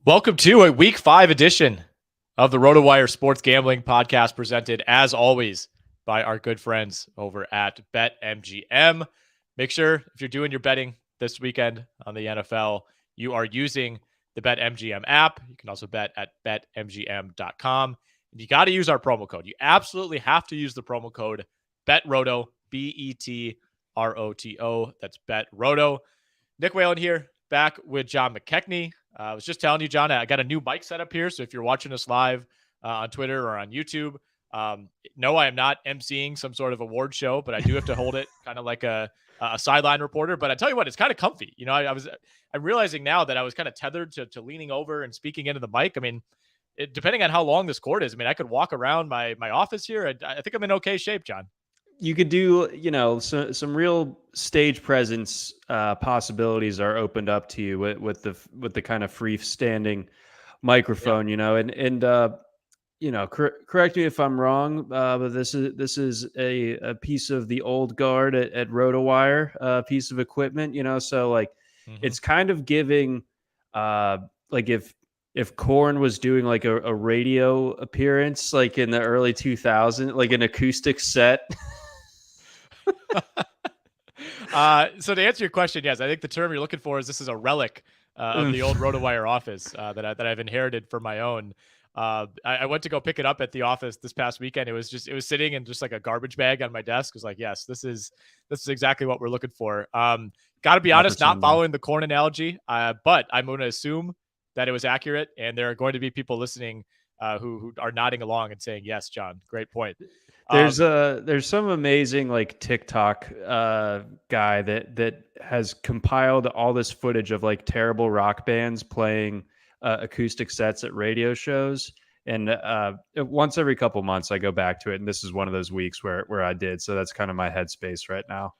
Welcome to a Week 5 edition of the RotoWire Sports Gambling Podcast, presented, as always, by our good friends over at BetMGM. Make sure, if you're doing your betting this weekend on the NFL, you are using the BetMGM app. You can also bet at betmgm.com. And you got to use our promo code. You absolutely have to use the promo code BETROTO, BETROTO. That's BETROTO. Nick Whalen here, back with John McKechnie. I was just telling you, John, I got a new mic set up here. So if you're watching us live on Twitter or on YouTube, no, I am not emceeing some sort of award show, but I do have to hold it kind of like a sideline reporter. But I tell you what, it's kind of comfy. You know, I'm realizing now that I was kind of tethered to leaning over and speaking into the mic. I mean, depending on how long this cord is, I mean, I could walk around my office here. I think I'm in okay shape, John. You could do, some real stage presence possibilities are opened up to you with the kind of freestanding microphone, correct me if I'm wrong, but this is a piece of the old guard at RotoWire, piece of equipment, so like it's kind of giving like if Korn was doing like a radio appearance like in the early 2000s, like an acoustic set. So to answer your question, yes, I think the term you're looking for is this is a relic of the old RotoWire office that I've inherited for my own. I went to go pick it up at the office this past weekend. It was sitting in just like a garbage bag on my desk. It was like, yes, this is exactly what we're looking for. Got to be honest, not following the Korn analogy, but I'm going to assume that it was accurate, and there are going to be people listening who are nodding along and saying, yes, John, great point. There's some amazing like TikTok guy that has compiled all this footage of like terrible rock bands playing acoustic sets at radio shows, and once every couple months I go back to it, and this is one of those weeks where I did. So that's kind of my headspace right now.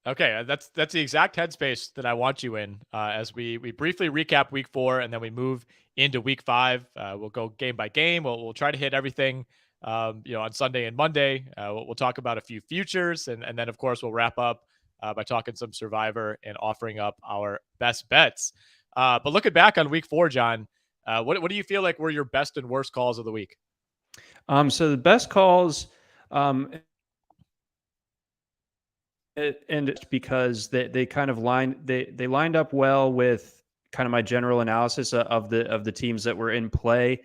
Okay, that's the exact headspace that I want you in as we briefly recap Week 4, and then we move into Week 5. We'll go game by game. We'll try to hit everything. On Sunday and Monday. We'll talk about a few futures, and then, of course, we'll wrap up by talking some Survivor and offering up our best bets. But looking back on Week 4, John, what do you feel like were your best and worst calls of the week? So the best calls, and it's because they kind of lined up well with kind of my general analysis of the teams that were in play.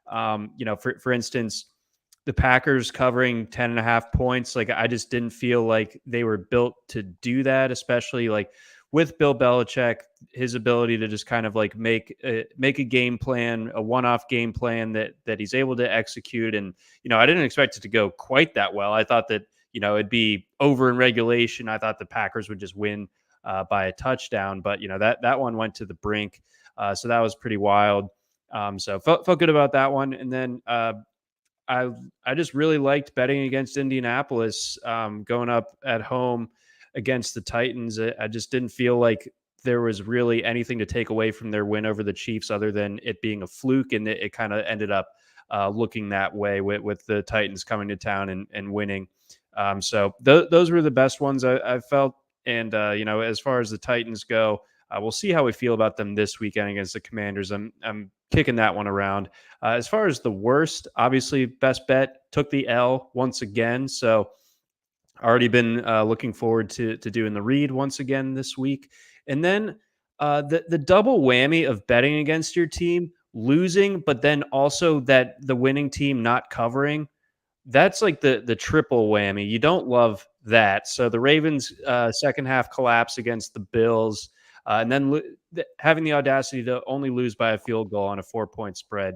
For instance, the Packers covering 10.5 points. Like, I just didn't feel like they were built to do that, especially like with Bill Belichick, his ability to just kind of like make a game plan, a one-off game plan that he's able to execute. And, I didn't expect it to go quite that well. I thought that, it'd be over in regulation. I thought the Packers would just win by a touchdown, but that one went to the brink. So that was pretty wild. So felt good about that one. And then, I just really liked betting against Indianapolis, going up at home against the Titans. I just didn't feel like there was really anything to take away from their win over the Chiefs other than it being a fluke, and it kind of ended up looking that way with the Titans coming to town and winning. So those were the best ones I felt. And, as far as the Titans go, we'll see how we feel about them this weekend against the Commanders. I'm kicking that one around. As far as the worst, obviously, best bet took the L once again. So already been looking forward to doing the read once again this week. And then the double whammy of betting against your team, losing, but then also that the winning team not covering. That's like the triple whammy. You don't love that. So the Ravens second half collapse against the Bills, and then having the audacity to only lose by a field goal on a 4-point spread.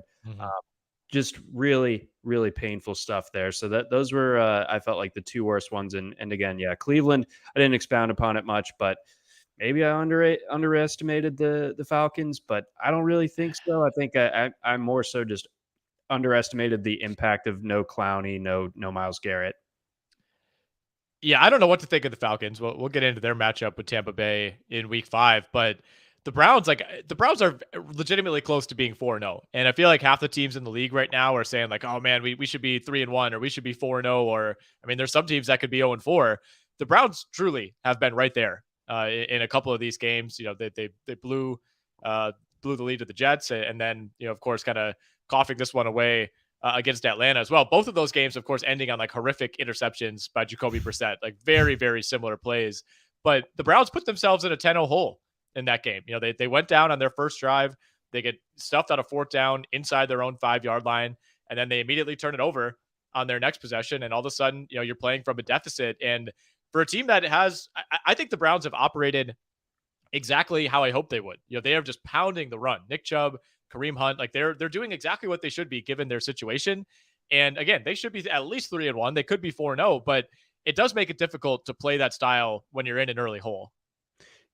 Just really, really painful stuff there. So those were, I felt like, the two worst ones. And again, yeah, Cleveland, I didn't expound upon it much, but maybe I underestimated the Falcons, but I don't really think so. I think I more so just underestimated the impact of no Clowney, no Myles Garrett. Yeah, I don't know what to think of the Falcons. We'll get into their matchup with Tampa Bay in Week 5, but the Browns are legitimately close to being 4-0. And I feel like half the teams in the league right now are saying like, oh man, we should be 3-1 or we should be 4-0. Or, I mean, there's some teams that could be 0-4. The Browns truly have been right there in a couple of these games. They blew blew the lead to the Jets, and then, of course, kind of coughing this one away against Atlanta as well. Both of those games, of course, ending on like horrific interceptions by Jacoby Brissett, like very, very similar plays. But the Browns put themselves in a 10-0 hole in that game. They went down on their first drive. They get stuffed out of fourth down inside their own 5-yard line, and then they immediately turn it over on their next possession. And all of a sudden, you're playing from a deficit. And for a team that has, I think the Browns have operated exactly how I hoped they would. They are just pounding the run. Nick Chubb, Kareem Hunt, like they're doing exactly what they should be given their situation. And again, they should be at least 3-1. They could be 4-0, but it does make it difficult to play that style when you're in an early hole.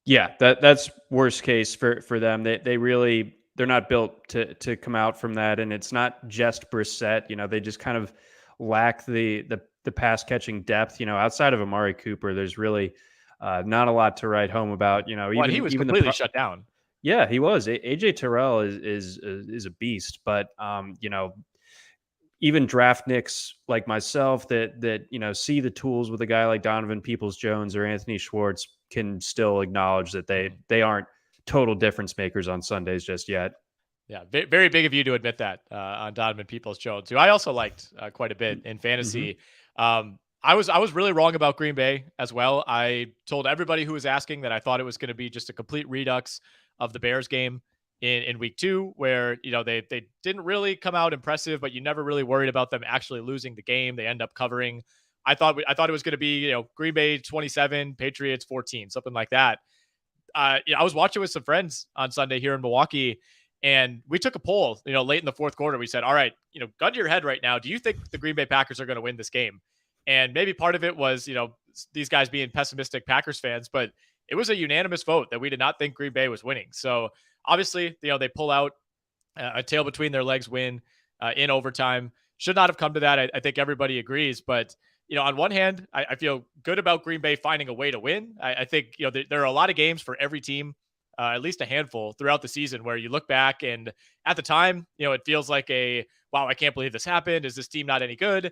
Yeah, that's worst case for them. They're not built to come out from that, and it's not just Brissett. They just kind of lack the pass catching depth. Outside of Amari Cooper, there's really not a lot to write home about. Even he was completely shut down. Yeah, he was. AJ Terrell is a beast, but even draft nicks like myself that see the tools with a guy like Donovan Peoples-Jones or Anthony Schwartz can still acknowledge that they aren't total difference makers on Sundays just yet. Yeah, very big of you to admit that on Donovan Peoples-Jones, who I also liked quite a bit in fantasy. I was really wrong about Green Bay as well. I told everybody who was asking that I thought it was going to be just a complete redux of the Bears game in week 2, where they didn't really come out impressive, but you never really worried about them actually losing the game. They end up covering. I thought it was going to be Green Bay 27, Patriots 14, something like that. I was watching with some friends on Sunday here in Milwaukee, and we took a poll. Late in the fourth quarter, we said, "All right, gun to your head right now. Do you think the Green Bay Packers are going to win this game?" And maybe part of it was these guys being pessimistic Packers fans, but it was a unanimous vote that we did not think Green Bay was winning. So obviously, they pull out a tail between their legs win in overtime. Should not have come to that. I think everybody agrees. But, on one hand, I feel good about Green Bay finding a way to win. I think, there are a lot of games for every team, at least a handful throughout the season, where you look back and at the time, it feels like wow, I can't believe this happened. Is this team not any good?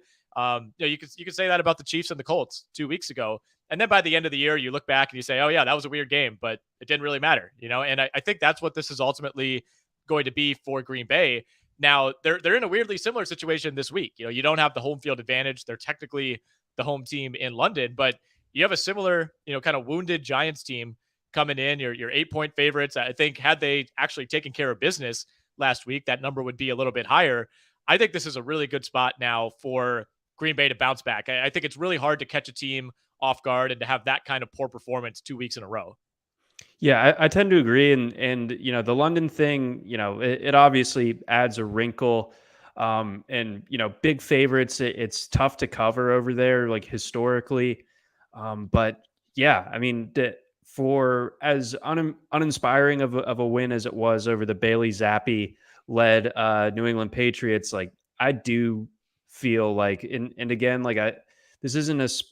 You could say that about the Chiefs and the Colts 2 weeks ago. And then by the end of the year, you look back and you say, oh yeah, that was a weird game, but it didn't really matter, And I think that's what this is ultimately going to be for Green Bay. Now they're in a weirdly similar situation this week. You don't have the home field advantage. They're technically the home team in London, but you have a similar, kind of wounded Giants team coming in. Your 8-point favorites. I think had they actually taken care of business last week, that number would be a little bit higher. I think this is a really good spot now for Green Bay to bounce back. I think it's really hard to catch a team off guard and to have that kind of poor performance 2 weeks in a row. Yeah, I tend to agree. And the London thing, it obviously adds a wrinkle. And, big favorites, it's tough to cover over there, like historically. But yeah, I mean, for as uninspiring of a win as it was over the Bailey Zappi led New England Patriots, like I do feel like, and again, like this isn't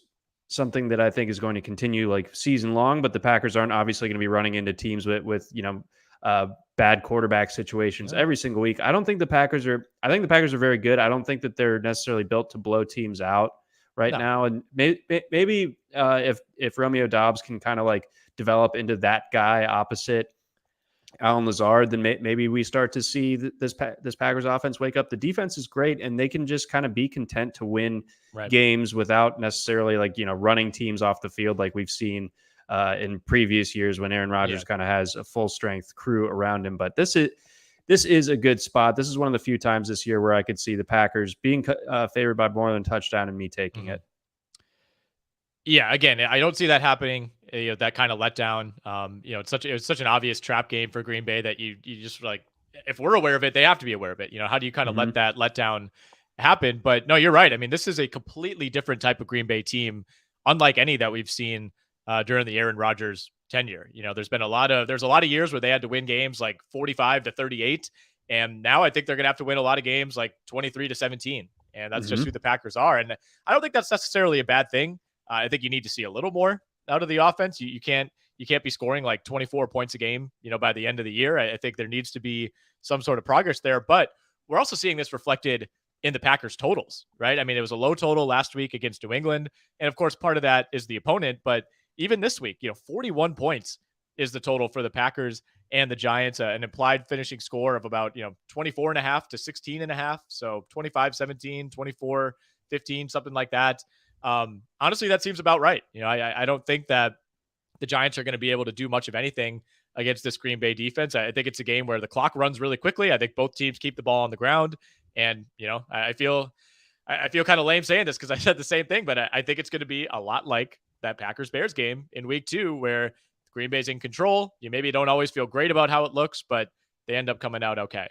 something that I think is going to continue like season long, but the Packers aren't obviously going to be running into teams with bad quarterback situations every single week. I think the Packers are very good. I don't think that they're necessarily built to blow teams out now. And maybe if Romeo Doubs can kind of like develop into that guy opposite Alan Lazard, then maybe we start to see this Packers offense wake up. The defense is great, and they can just kind of be content to win games without necessarily like running teams off the field like we've seen in previous years when Aaron Rodgers kind of has a full strength crew around him. But this is a good spot. This is one of the few times this year where I could see the Packers being favored by more than a touchdown and me taking it. Yeah, again, I don't see that happening. That kind of letdown. It's such an obvious trap game for Green Bay that you just like, if we're aware of it, they have to be aware of it. How do you kind of let that letdown happen? But no, you're right. I mean, this is a completely different type of Green Bay team, unlike any that we've seen during the Aaron Rodgers tenure. There's a lot of years where they had to win games like 45-38, and now I think they're gonna have to win a lot of games like 23-17, and that's just who the Packers are. And I don't think that's necessarily a bad thing. I think you need to see a little more out of the offense. You can't be scoring like 24 points a game, by the end of the year. I think there needs to be some sort of progress there, but we're also seeing this reflected in the Packers totals, right? I mean, it was a low total last week against New England. And of course, part of that is the opponent, but even this week, 41 points is the total for the Packers and the Giants, an implied finishing score of about, 24.5 to 16.5. So 25-17, 24-15, something like that. Honestly, that seems about right. I don't think that the Giants are going to be able to do much of anything against this Green Bay defense. I think it's a game where the clock runs really quickly. I think both teams keep the ball on the ground. And, I feel kind of lame saying this because I said the same thing, but I think it's going to be a lot like that Packers-Bears game in week 2 where Green Bay's in control. You maybe don't always feel great about how it looks, but they end up coming out okay.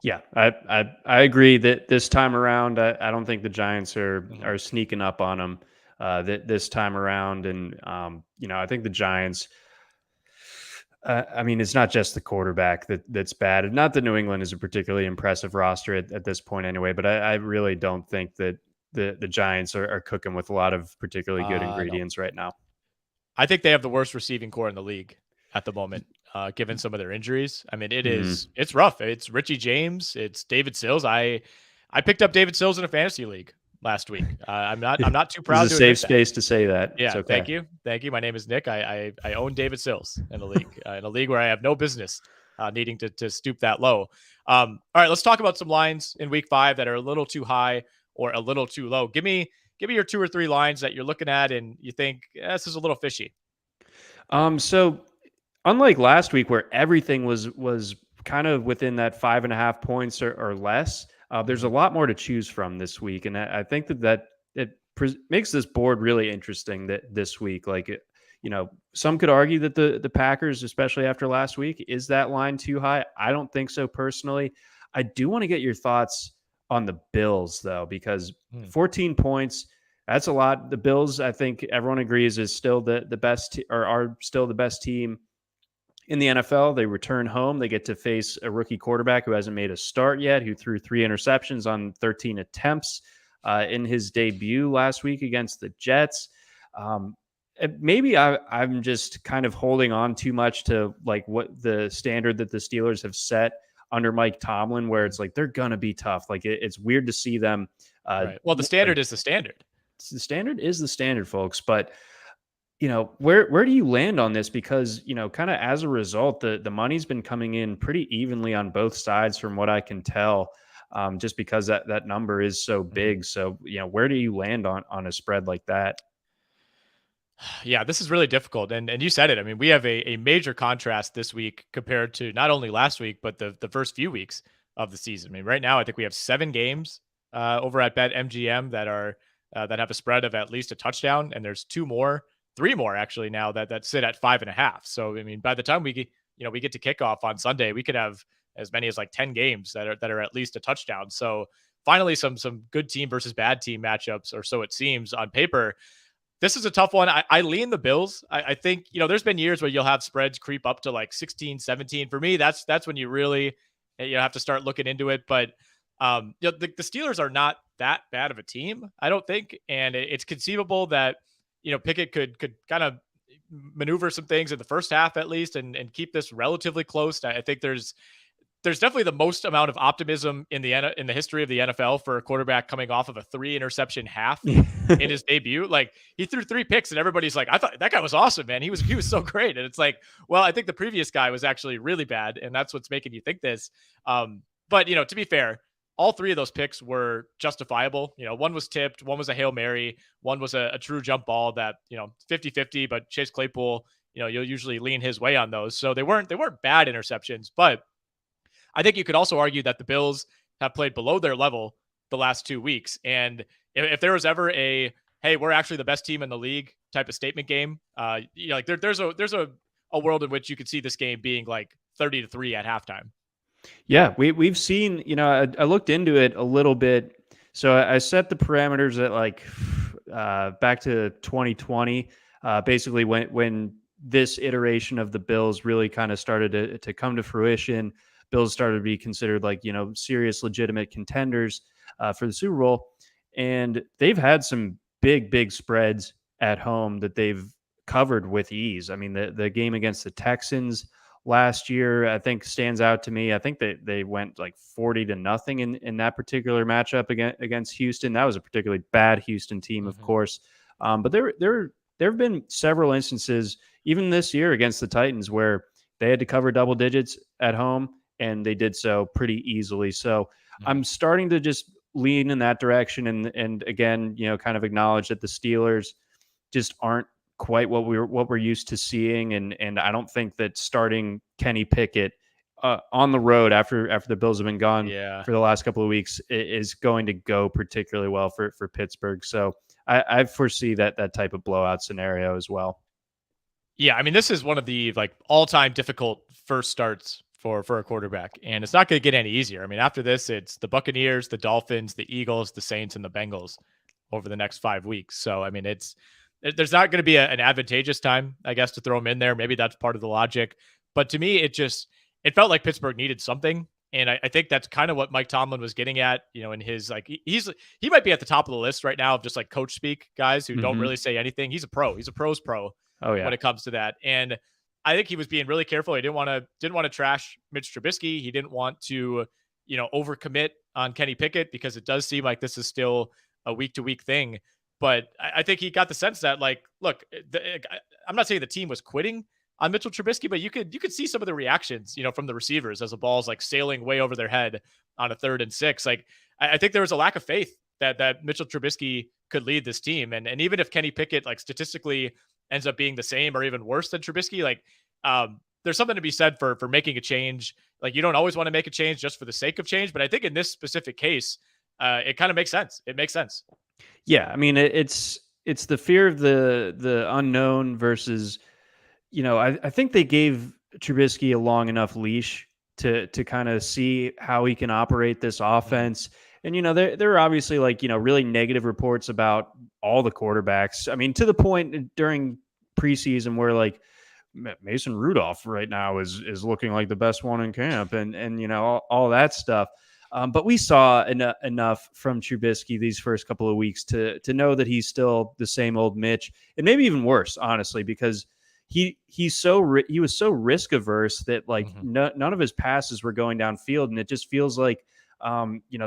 Yeah, I agree that this time around, I don't think the Giants are sneaking up on them this time around. And, I think the Giants, it's not just the quarterback that's bad. Not that New England is a particularly impressive roster at this point anyway, but I really don't think that the Giants are cooking with a lot of particularly good ingredients right now. I think they have the worst receiving core in the league at the moment, given some of their injuries. It's rough. It's Richie James. It's David Sills. I picked up David Sills in a fantasy league last week. I'm not too proud. It's a safe space to say that. Yeah. Okay. Thank you. My name is Nick. I own David Sills in a league where I have no business needing to stoop that low. All right, let's talk about some lines in week 5 that are a little too high or a little too low. Give me your 2 or 3 lines that you're looking at and you think this is a little fishy. So unlike last week where everything was kind of within that 5.5 points or less, there's a lot more to choose from this week. And I think that it makes this board really interesting this week. Like, some could argue that the Packers, especially after last week, is that line too high? I don't think so personally. I do want to get your thoughts on the Bills, though, because 14 points, that's a lot. The Bills, I think everyone agrees, is still the best or are still the best team in the NFL. They return home. They get to face a rookie quarterback who hasn't made a start yet, who threw 3 interceptions on 13 attempts in his debut last week against the Jets. Maybe I'm just kind of holding on too much to like what the standard that the Steelers have set under Mike Tomlin, where it's like they're going to be tough. Like it's weird to see them. Right. Well, the standard is the standard. The standard is the standard, folks. But, where do you land on this? Because, kind of as a result, the money's been coming in pretty evenly on both sides from what I can tell, just because that number is so big. So, where do you land on a spread like that? Yeah, this is really difficult. And you said it. We have a major contrast this week compared to not only last week, but the first few weeks of the season. Right now, I think we have 7 games over at BetMGM that are that have a spread of at least a touchdown. And there's 3 more actually now that sit at 5.5. So, by the time we get to kickoff on Sunday, we could have as many as like 10 games that are at least a touchdown. So finally, some good team versus bad team matchups, or so it seems on paper. This is a tough one. I lean the Bills. I think, there's been years where you'll have spreads creep up to like 16, 17. For me, that's when you really have to start looking into it. But the Steelers are not that bad of a team, I don't think. And it's conceivable that, Pickett could kind of maneuver some things in the first half at least and keep this relatively close. I think there's definitely the most amount of optimism in the history of the NFL for a quarterback coming off of a 3 interception half in his debut. Like, he threw 3 picks and everybody's like, I thought that guy was awesome, man. He was so great. And it's like, well, I think the previous guy was actually really bad. And that's what's making you think this. But to be fair, all 3 of those picks were justifiable. One was tipped, one was a Hail Mary, one was a true jump ball that, 50-50, but Chase Claypool, you'll usually lean his way on those. So they weren't bad interceptions, but I think you could also argue that the Bills have played below their level the last 2 weeks. And if there was ever a, hey, we're actually the best team in the league type of statement game, like there's a world in which you could see this game being like 30-3 at halftime. Yeah, we've seen, I looked into it a little bit. So I set the parameters at like back to 2020, basically when this iteration of the Bills really kind of started to come to fruition. Bills started to be considered like, serious, legitimate contenders for the Super Bowl. And they've had some big spreads at home that they've covered with ease. The game against the Texans last year, I think, stands out to me. I think they went like 40-0 in that particular matchup against Houston. That was a particularly bad Houston team, of course. But there have been several instances, even this year against the Titans, where they had to cover double digits at home, and they did so pretty easily. So I'm starting to just lean in that direction, and again, kind of acknowledge that the Steelers just aren't quite what we're used to seeing, and I don't think that starting Kenny Pickett on the road after the Bills have been gone for the last couple of weeks is going to go particularly well for Pittsburgh. So I foresee that type of blowout scenario as well. Yeah, I mean, this is one of the all-time difficult first starts for a quarterback, and it's not going to get any easier. I mean, after this, it's the Buccaneers, the Dolphins, the Eagles, the Saints, and the Bengals over the next 5 weeks. So, I mean, there's not going to be an advantageous time, I guess, to throw him in there. Maybe that's part of the logic. But to me, it felt like Pittsburgh needed something. And I think that's kind of what Mike Tomlin was getting at, in his, he might be at the top of the list right now of just coach speak guys who don't really say anything. He's a pro. He's a pro's pro. Oh, yeah. When it comes to that. And I think he was being really careful. He didn't want to trash Mitch Trubisky. He didn't want to, overcommit on Kenny Pickett, because it does seem like this is still a week-to-week thing. But I think he got the sense that, look, I'm not saying the team was quitting on Mitchell Trubisky, but you could see some of the reactions, from the receivers as the ball's sailing way over their head on a 3rd and 6. I think there was a lack of faith that Mitchell Trubisky could lead this team. And even if Kenny Pickett, statistically ends up being the same or even worse than Trubisky, there's something to be said for making a change. You don't always want to make a change just for the sake of change, but I think in this specific case, it kind of makes sense. It makes sense. Yeah, I mean, it's the fear of the unknown versus, I think they gave Trubisky a long enough leash to kind of see how he can operate this offense. And, there are obviously really negative reports about all the quarterbacks. I mean, to the point during preseason where Mason Rudolph right now is looking like the best one in camp and all that stuff. But we saw enough from Trubisky these first couple of weeks to know that he's still the same old Mitch, and maybe even worse, honestly, because he was so risk averse that none of his passes were going downfield, and it just feels like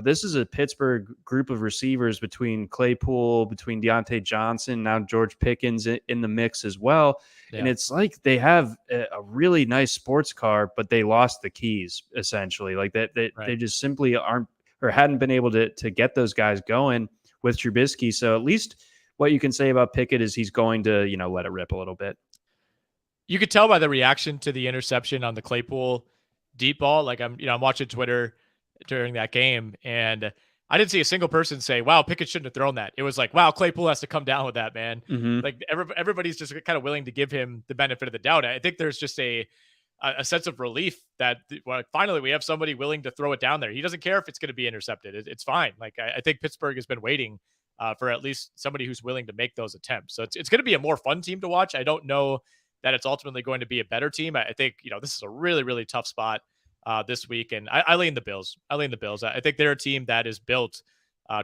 this is a Pittsburgh group of receivers between Claypool, between Deontay Johnson, now George Pickens in the mix as well. Yeah. And it's like they have a really nice sports car, but they lost the keys essentially. They just simply aren't or hadn't been able to get those guys going with Trubisky. So at least what you can say about Pickett is he's going to, let it rip a little bit. You could tell by the reaction to the interception on the Claypool deep ball. I'm watching Twitter during that game, and I didn't see a single person say, wow, Pickett shouldn't have thrown that. It was wow, Claypool has to come down with that, man. Everybody's just kind of willing to give him the benefit of the doubt. I think there's just a sense of relief that finally we have somebody willing to throw it down there. He doesn't care if it's going to be intercepted. It's fine. I think Pittsburgh has been waiting for at least somebody who's willing to make those attempts. So it's going to be a more fun team to watch. I don't know that it's ultimately going to be a better team. I think, this is a really, really tough spot this week. And I lean the Bills. I think they're a team that is built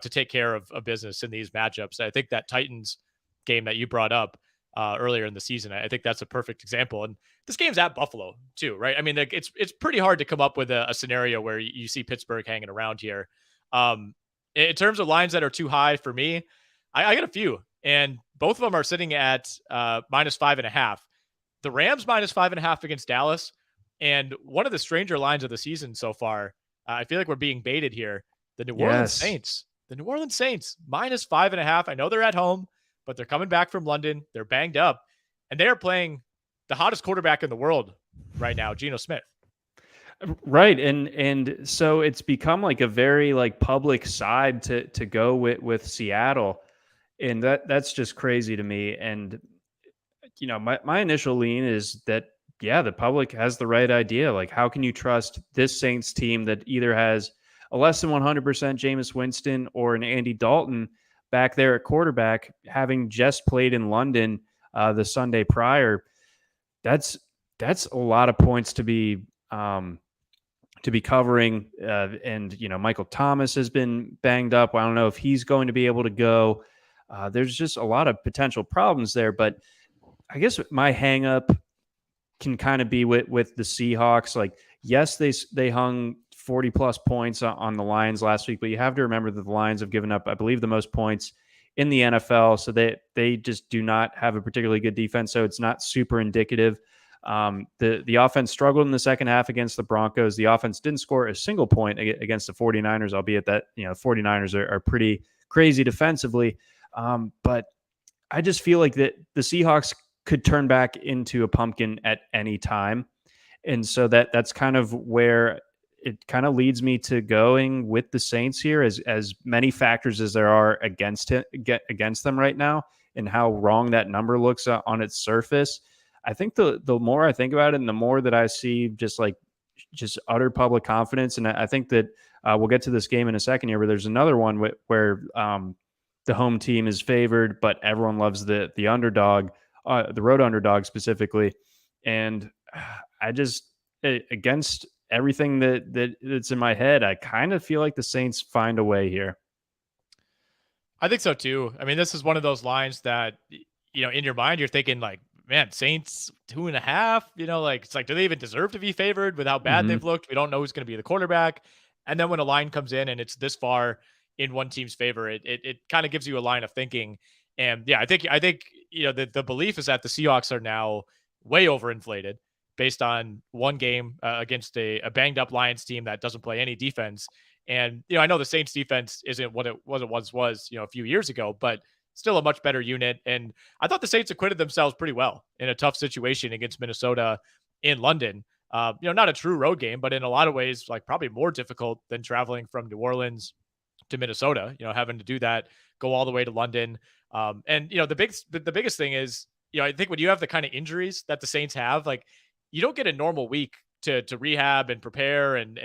to take care of business in these matchups. I think that Titans game that you brought up earlier in the season, I think that's a perfect example. And this game's at Buffalo too, right? I mean, it's pretty hard to come up with a scenario where you see Pittsburgh hanging around here. In terms of lines that are too high for me, I got a few, and both of them are sitting at -5.5. The Rams -5.5 against Dallas. And one of the stranger lines of the season so far, I feel like we're being baited here. The New Orleans Saints. The New Orleans Saints, -5.5. I know they're at home, but they're coming back from London. They're banged up. And they are playing the hottest quarterback in the world right now, Geno Smith. Right. And so it's become a very public side to go with Seattle. And that's just crazy to me. And, my initial lean is that, yeah, the public has the right idea. How can you trust this Saints team that either has a less than 100% Jameis Winston or an Andy Dalton back there at quarterback, having just played in London the Sunday prior? That's a lot of points to be covering. And Michael Thomas has been banged up. I don't know if he's going to be able to go. There's just a lot of potential problems there. But I guess my hang up can kind of be with the Seahawks. Yes, they hung 40 plus points on the Lions last week, but you have to remember that the Lions have given up, I believe, the most points in the NFL. So they just do not have a particularly good defense. So it's not super indicative The offense struggled in the second half against the Broncos. The offense didn't score a single point against the 49ers, albeit that, 49ers are pretty crazy defensively. But I just feel like that the Seahawks could turn back into a pumpkin at any time. And so that's kind of where it kind of leads me to going with the Saints here, as many factors as there are against them right now, and how wrong that number looks on its surface. I think the more I think about it, and the more that I see just utter public confidence, and I think that we'll get to this game in a second here, but there's another one where the home team is favored, but everyone loves the underdog, the road underdog specifically. And I just, against everything that's in my head, I kind of feel like the Saints find a way here. I think so too. I mean, this is one of those lines that, in your mind, you're thinking like, man, Saints 2.5, it's like, do they even deserve to be favored with how bad they've looked? We don't know who's going to be the quarterback. And then when a line comes in and it's this far in one team's favor, it kind of gives you a line of thinking. And yeah, I think, the belief is that the Seahawks are now way overinflated based on one game against a banged up Lions team that doesn't play any defense. And, I know the Saints defense isn't what it once was, a few years ago, but still a much better unit. And I thought the Saints acquitted themselves pretty well in a tough situation against Minnesota in London. Not a true road game, but in a lot of ways, like probably more difficult than traveling from New Orleans to Minnesota, having to do that, go all the way to London. And, the biggest thing is, I think when you have the kind of injuries that the Saints have, like you don't get a normal week to rehab and prepare and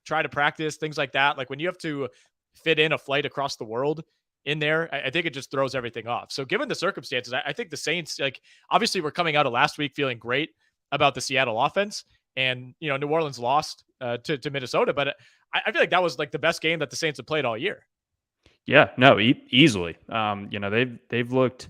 try to practice, things like that. Like when you have to fit in a flight across the world in there, I think it just throws everything off. So given the circumstances, I think the Saints, like obviously we're coming out of last week feeling great about the Seattle offense, and New Orleans lost to Minnesota, but I feel like that was like the best game that the Saints have played all year. Yeah, no, easily. They've looked,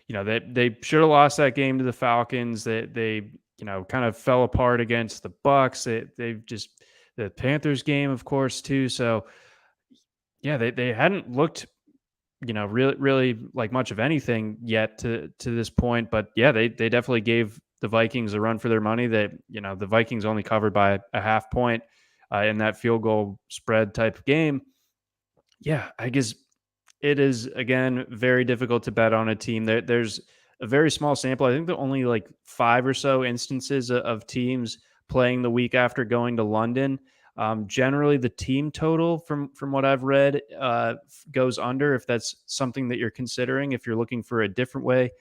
they should have lost that game to the Falcons. They kind of fell apart against the Bucks. They've just, the Panthers game, of course, too. So yeah, they hadn't looked, really like much of anything yet to this point. But yeah, they definitely gave the Vikings a run for their money. The Vikings only covered by a half point in that field goal spread type of game. Yeah, I guess it is, again, very difficult to bet on a team. There's a very small sample. I think there are only like 5 or so instances of teams playing the week after going to London. Generally, the team total, from what I've read, goes under, if that's something that you're considering, if you're looking for a different way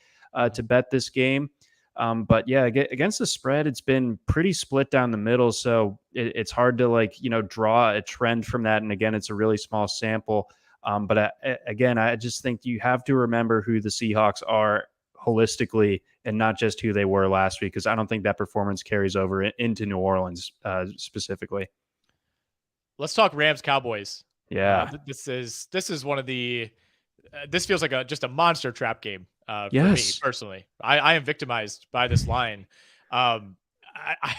to bet this game. But yeah, against the spread, it's been pretty split down the middle. So it's hard to draw a trend from that. And again, it's a really small sample. But I just think you have to remember who the Seahawks are holistically and not just who they were last week, because I don't think that performance carries over into New Orleans specifically. Let's talk Rams Cowboys. Yeah. This is one of the this feels like just a monster trap game for me personally. I am victimized by this line. I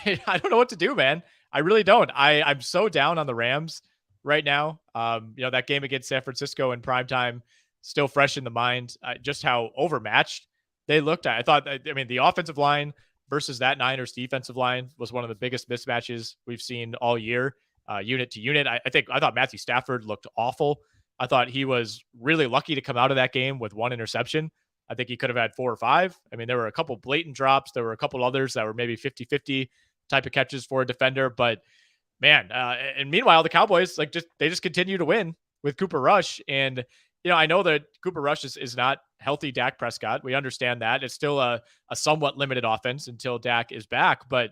don't know what to do, man. I really don't. I'm so down on the Rams right now. That game against San Francisco in primetime, still fresh in the mind, just how overmatched they looked. I thought, the offensive line versus that Niners defensive line was one of the biggest mismatches we've seen all year, unit to unit. I thought Matthew Stafford looked awful. I thought he was really lucky to come out of that game with 1 interception. I think he could have had 4 or 5. There were a couple blatant drops. There were a couple others that were maybe 50-50 type of catches for a defender, but man, and meanwhile, the Cowboys, they just continue to win with Cooper Rush. And, I know that Cooper Rush is not healthy Dak Prescott. We understand that. It's still a somewhat limited offense until Dak is back, but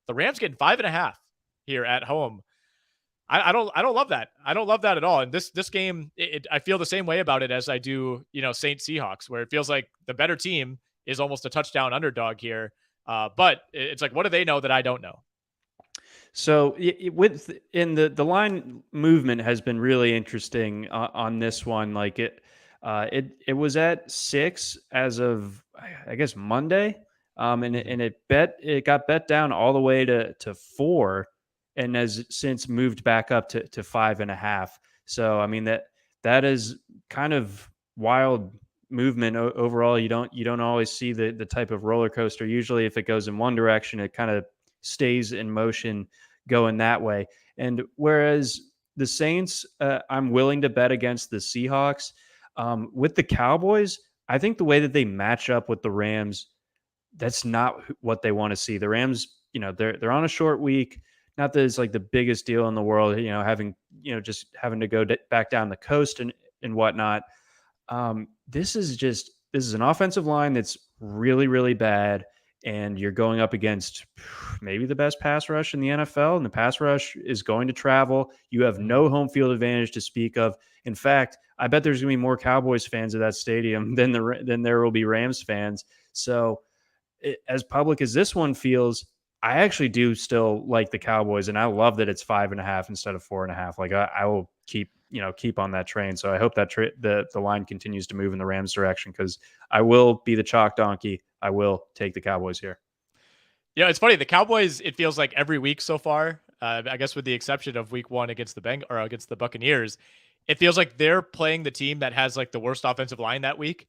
the Rams getting 5.5 here at home. I don't love that. I don't love that at all. And this game, I feel the same way about it as I do, Saints Seahawks, where it feels like the better team is almost a touchdown underdog here. But it's like, what do they know that I don't know? So the line movement has been really interesting on this one. Like it was at 6 as of, I guess, Monday. And it got bet down all the way to 4, and has since moved back up to 5.5. So, that is kind of wild movement overall. You don't always see the type of roller coaster. Usually if it goes in one direction, it kind of stays in motion going that way. And whereas the Saints, I'm willing to bet against the Seahawks. With the Cowboys, I think the way that they match up with the Rams, that's not what they want to see. The Rams, they're on a short week. Not that it's like the biggest deal in the world, just having to go back down the coast and whatnot. This is an offensive line that's really, really bad. And you're going up against maybe the best pass rush in the NFL, and the pass rush is going to travel. You have no home field advantage to speak of. In fact, I bet there's going to be more Cowboys fans at that stadium than there will be Rams fans. So as public as this one feels, I actually do still like the Cowboys, and I love that it's 5.5 instead of 4.5. Like I will keep on that train. So I hope that the line continues to move in the Rams direction, because I will be the chalk donkey. I will take the Cowboys here. It's funny. The Cowboys, it feels like every week so far, I guess with the exception of week 1 against the Buccaneers, it feels like they're playing the team that has like the worst offensive line that week.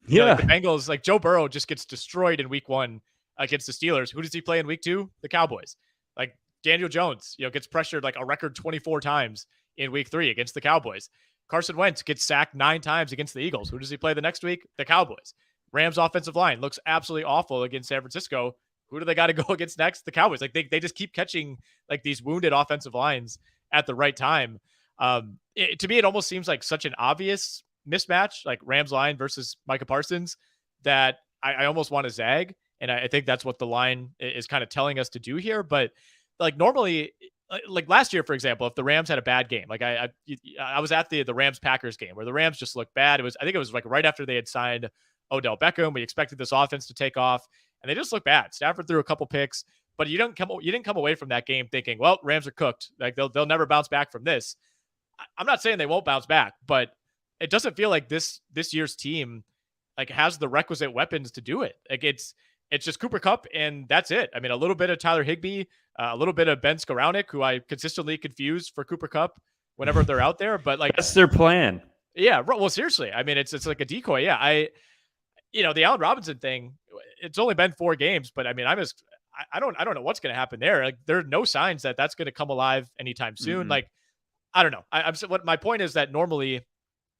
Yeah. Like the Bengals, like Joe Burrow just gets destroyed in week 1 against the Steelers. Who does he play in week 2? The Cowboys. Like Daniel Jones, gets pressured like a record 24 times in week 3 against the Cowboys. Carson Wentz gets sacked 9 times against the Eagles. Who does he play the next week? The Cowboys. Rams offensive line looks absolutely awful against San Francisco. Who do they got to go against next? The Cowboys. Like they just keep catching like these wounded offensive lines at the right time. To me, it almost seems like such an obvious mismatch, like Rams line versus Micah Parsons, that I almost want to zag. And I think that's what the line is kind of telling us to do here. But like normally, like last year, for example, if the Rams had a bad game, like I was at the Rams Packers game where the Rams just looked bad. I think it was like right after they had signed Odell Beckham. We expected this offense to take off, and they just look bad. Stafford threw a couple picks, but you didn't come away from that game thinking, well, Rams are cooked. Like they'll never bounce back from this. I'm not saying they won't bounce back, but it doesn't feel like this year's team like has the requisite weapons to do it. Like it's just Cooper Kupp, and that's it. I mean, a little bit of Tyler Higbee, a little bit of Ben Skoranek, who I consistently confuse for Cooper Kupp whenever they're out there. But like that's their plan. Yeah. Well, seriously, I mean, it's like a decoy. Yeah, the Allen Robinson thing, it's only been 4 games, but I mean, I don't know what's going to happen there. Like there are no signs that that's going to come alive anytime soon. Mm-hmm. Like, I don't know. What my point is that normally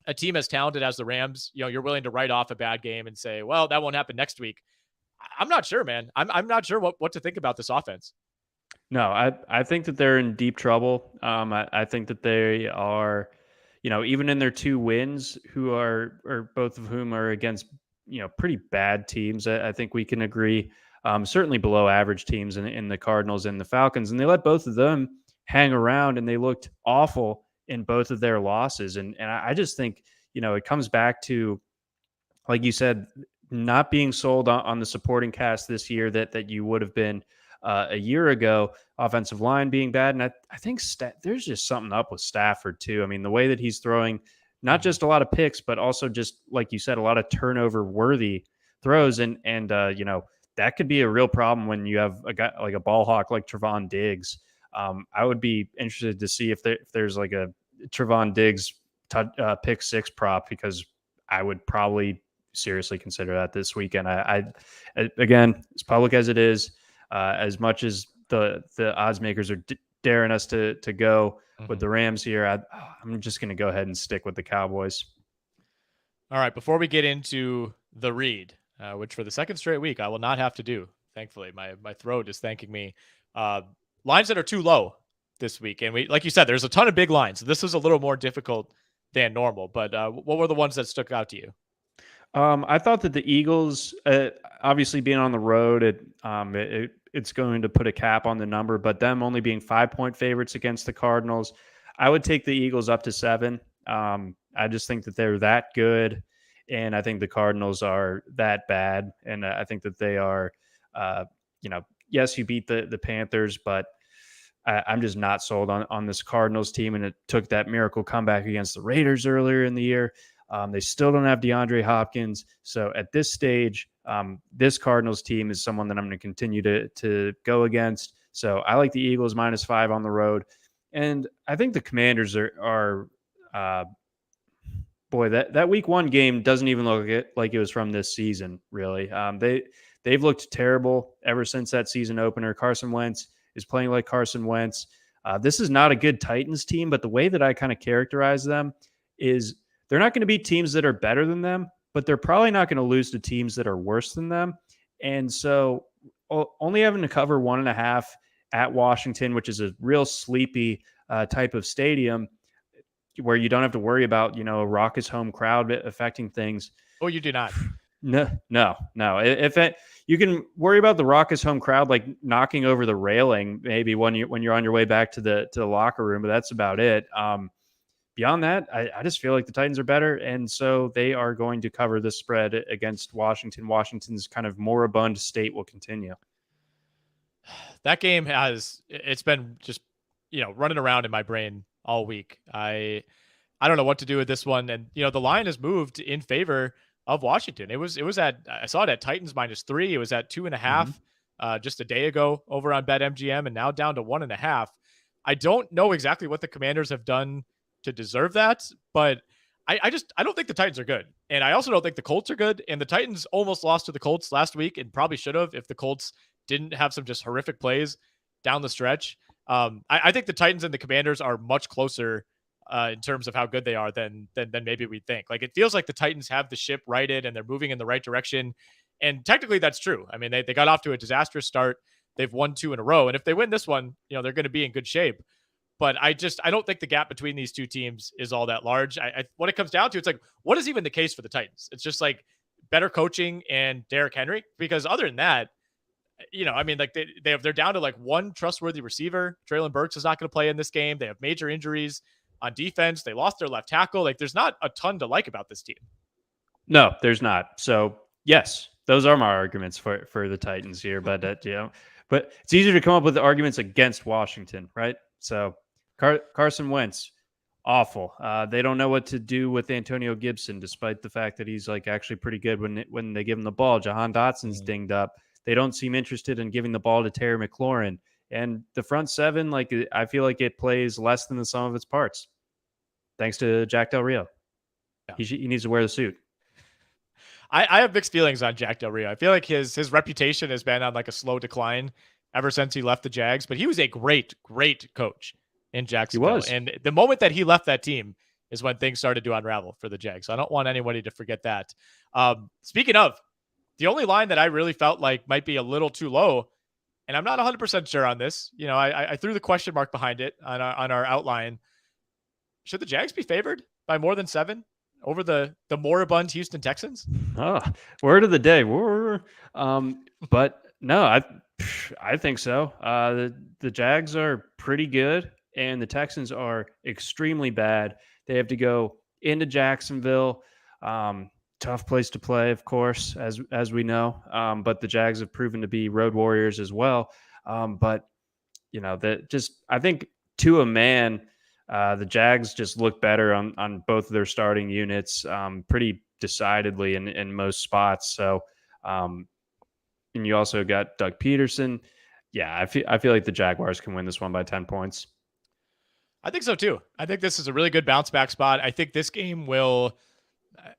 a team as talented as the Rams, you're willing to write off a bad game and say, well, that won't happen next week. I'm not sure, man. I'm not sure what to think about this offense. No, I think that they're in deep trouble. I think that they are, even in their 2 wins, or both of whom are against, pretty bad teams. I think we can agree, certainly below average teams in the Cardinals and the Falcons. And they let both of them hang around, and they looked awful in both of their losses. And I just think, it comes back to, like you said, not being sold on the supporting cast this year that you would have been a year ago. Offensive line being bad. And I think there's just something up with Stafford too. I mean, the way that he's throwing not just a lot of picks, but also just, like you said, a lot of turnover worthy throws. And that could be a real problem when you have a guy like a ball hawk like Trevon Diggs. I would be interested to see if there's like a Trevon Diggs pick 6 prop, because I would probably seriously consider that this weekend. I again, as public as it is, as much as the odds makers are daring us to go with the Rams here, I'm just going to go ahead and stick with the Cowboys. All right. Before we get into the read, which for the second straight week I will not have to do, thankfully, my throat is thanking me. Lines that are too low this week, and we, like you said, there's a ton of big lines. This is a little more difficult than normal. But what were the ones that stuck out to you? I thought that the Eagles, obviously being on the road, it's going to put a cap on the number, but them only being 5-point favorites against the Cardinals, I would take the Eagles up to 7. I just think that they're that good, and I think the Cardinals are that bad, and I think that they are, yes, you beat the Panthers, but I'm just not sold on this Cardinals team, and it took that miracle comeback against the Raiders earlier in the year. They still don't have DeAndre Hopkins. So at this stage, this Cardinals team is someone that I'm going to continue to go against. So I like the Eagles -5 on the road. And I think the Commanders are boy, that week 1 game doesn't even look like it was from this season, really. They've looked terrible ever since that season opener. Carson Wentz is playing like Carson Wentz. This is not a good Titans team, but the way that I kind of characterize them is they're not going to beat teams that are better than them, but they're probably not going to lose to teams that are worse than them. And so only having to cover 1.5 at Washington, which is a real sleepy type of stadium where you don't have to worry about, a raucous home crowd affecting things. Oh, you do not. No. You can worry about the raucous home crowd, like knocking over the railing, maybe when you're on your way back to the locker room, but that's about it. Beyond that, I just feel like the Titans are better, and so they are going to cover this spread against Washington. Washington's kind of moribund state will continue. That game it's been just, running around in my brain all week. I don't know what to do with this one. And, the line has moved in favor of Washington. I saw it at Titans -3. It was at 2.5 just a day ago over on BetMGM, and now down to 1.5. I don't know exactly what the Commanders have done to deserve that, but I don't think the Titans are good. And I also don't think the Colts are good. And the Titans almost lost to the Colts last week and probably should have if the Colts didn't have some just horrific plays down the stretch. I think the Titans and the Commanders are much closer in terms of how good they are than maybe we think. Like, it feels like the Titans have the ship righted and they're moving in the right direction. And technically that's true. I mean, they got off to a disastrous start. They've won 2 in a row. And if they win this one, they're going to be in good shape. But I don't think the gap between these two teams is all that large. What it comes down to, it's like, what is even the case for the Titans? It's just like better coaching and Derrick Henry. Because other than that, like they're down to like one trustworthy receiver. Treylon Burks is not going to play in this game. They have major injuries on defense. They lost their left tackle. Like, there's not a ton to like about this team. No, there's not. So yes, those are my arguments for the Titans here. But but it's easier to come up with the arguments against Washington, right? So Carson Wentz, awful. They don't know what to do with Antonio Gibson, despite the fact that he's like actually pretty good when they give him the ball. Jahan Dotson's dinged up. They don't seem interested in giving the ball to Terry McLaurin. And the front seven, like, I feel like it plays less than the sum of its parts. Thanks to Jack Del Rio. Yeah. He needs to wear the suit. I have mixed feelings on Jack Del Rio. I feel like his reputation has been on like a slow decline ever since he left the Jags, but he was a great, great coach in Jacksonville. He was. And the moment that he left that team is when things started to unravel for the Jags. So I don't want anybody to forget that. Speaking of, the only line that I really felt like might be a little too low, and I'm not 100% sure on this. I threw the question mark behind it on our outline. Should the Jags be favored by more than 7 over the moribund Houston Texans? Word of the day. But no, I think so. The Jags are pretty good, and the Texans are extremely bad. They have to go into Jacksonville. Tough place to play, of course, as we know. But the Jags have proven to be road warriors as well. But I think to a man, the Jags just look better on both of their starting units, pretty decidedly in most spots. So, and you also got Doug Peterson. Yeah, I feel like the Jaguars can win this one by 10 points. I think so too. I think this is a really good bounce back spot. I think this game will,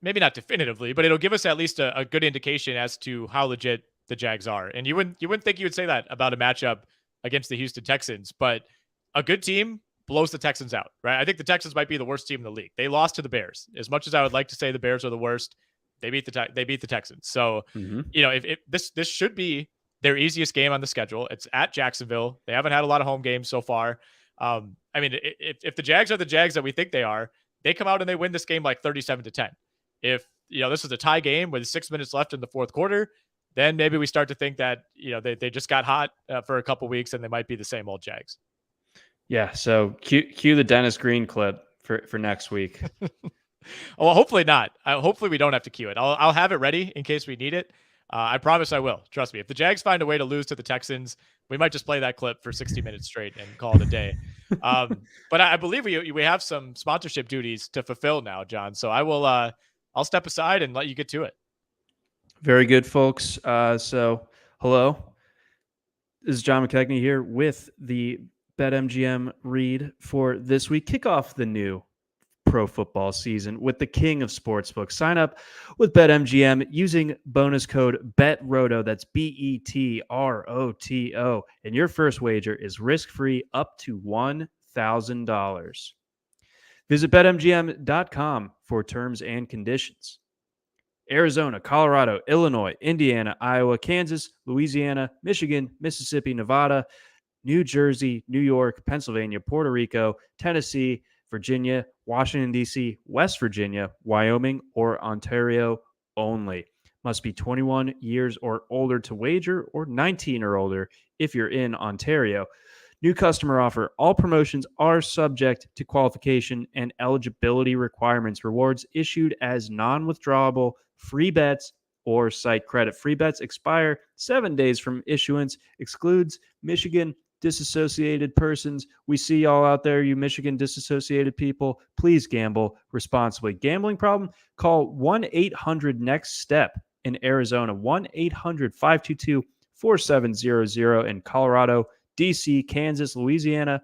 maybe not definitively, but it'll give us at least a good indication as to how legit the Jags are. And you wouldn't think you would say that about a matchup against the Houston Texans, but a good team blows the Texans out, right? I think the Texans might be the worst team in the league. They lost to the Bears. As much as I would like to say the Bears are the worst, they beat the Texans. So, if this should be their easiest game on the schedule. It's at Jacksonville. They haven't had a lot of home games so far. If the Jags are the Jags that we think they are, they come out and they win this game like 37-10. If this is a tie game with 6 minutes left in the fourth quarter, then maybe we start to think that they just got hot for a couple weeks and they might be the same old Jags. Yeah. So cue the Dennis Green clip for next week. Well, hopefully not. Hopefully we don't have to cue it. I'll have it ready in case we need it. I promise I will. Trust me. If the Jags find a way to lose to the Texans, we might just play that clip for 60 minutes straight and call it a day. But I believe we have some sponsorship duties to fulfill now, John. So I will. I'll step aside and let you get to it. Very good, folks. So hello, this is John McKechnie here with the BetMGM read for this week. Kick off the new pro football season with the king of sportsbooks. Sign up with BetMGM using bonus code BETROTO. That's BETROTO. And your first wager is risk-free up to $1,000. Visit BetMGM.com for terms and conditions. Arizona, Colorado, Illinois, Indiana, Iowa, Kansas, Louisiana, Michigan, Mississippi, Nevada, New Jersey, New York, Pennsylvania, Puerto Rico, Tennessee, Virginia, Washington, D.C., West Virginia, Wyoming, or Ontario only. Must be 21 years or older to wager, or 19 or older if you're in Ontario. New customer offer. All promotions are subject to qualification and eligibility requirements. Rewards issued as non-withdrawable free bets or site credit. Free bets expire 7 days from issuance. Excludes Michigan disassociated persons. We see y'all out there, you Michigan disassociated people. Please gamble responsibly. Gambling problem? Call 1-800-NEXT-STEP in Arizona. 1-800-522-4700 in Colorado, DC, Kansas, Louisiana,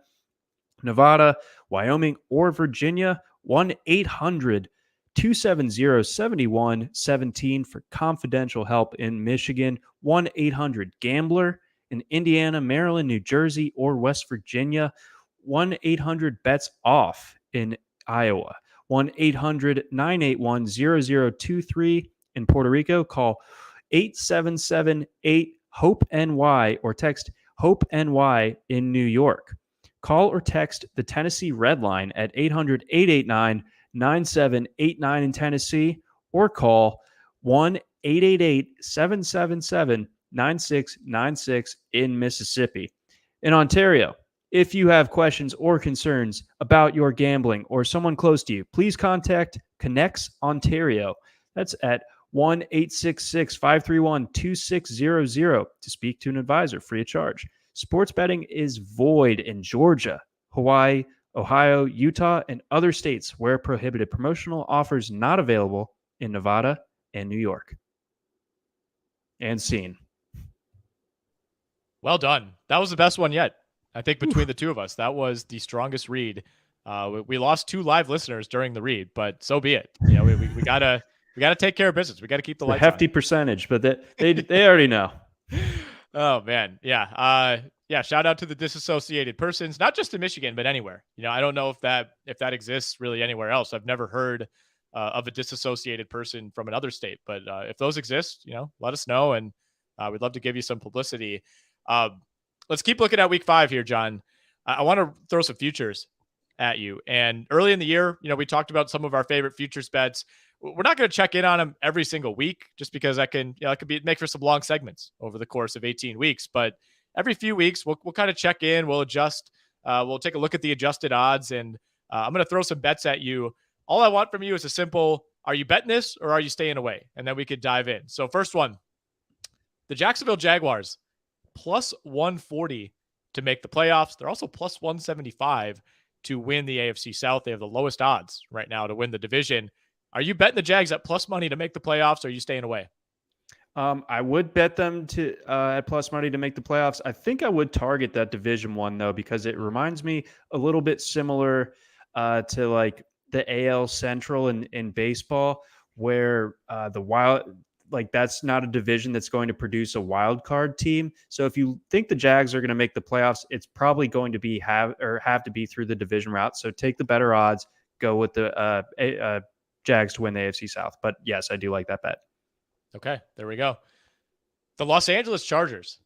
Nevada, Wyoming, or Virginia. 1-800-270-7117 for confidential help in Michigan. 1-800-GAMBLER in Indiana, Maryland, New Jersey, or West Virginia. 1-800-BETS-OFF in Iowa. 1-800-981-0023 in Puerto Rico. Call 877-8-HOPE-NY or text HOPE-NY in New York. Call or text the Tennessee Red Line at 800-889-9789 in Tennessee, or call 1-888-777-9696 in Mississippi. In Ontario, if you have questions or concerns about your gambling or someone close to you, please contact Connects Ontario. That's at 1-866-531-2600 to speak to an advisor free of charge. Sports betting is void in Georgia, Hawaii, Ohio, Utah, and other states where prohibited. Promotional offers not available in Nevada and New York. And scene. Well done. That was the best one yet. I think between the two of us, that was the strongest read. We lost 2 live listeners during the read, but so be it. You know, we gotta take care of business. We gotta keep the lights on. Hefty percentage, but they already know. Oh man, yeah. Shout out to the disassociated persons, not just in Michigan, but anywhere. You know, I don't know if that exists really anywhere else. I've never heard of a disassociated person from another state, but if those exist, you know, let us know, and we'd love to give you some publicity. Let's keep looking at week 5 here, John. I want to throw some futures at you. And early in the year, you know, we talked about some of our favorite futures bets. We're not going to check in on them every single week, just because that could make for some long segments over the course of 18 weeks. But every few weeks, we'll kind of check in. We'll adjust. We'll take a look at the adjusted odds, and I'm going to throw some bets at you. All I want from you is a simple: are you betting this or are you staying away? And then we could dive in. So first one, the Jacksonville Jaguars plus 140 to make the playoffs. They're also plus 175 to win the AFC South. They have the lowest odds right now to win the division. Are you betting the Jags at plus money to make the playoffs, or are you staying away? I would bet them to at plus money to make the playoffs. I think I would target that division one, though, because it reminds me a little bit similar to like the AL Central in baseball, where that's not a division that's going to produce a wild card team. So if you think the Jags are going to make the playoffs, it's probably going to be have to be through the division route. So take the better odds, go with the Jags to win the AFC South. But yes, I do like that bet. Okay, there we go. The Los Angeles Chargers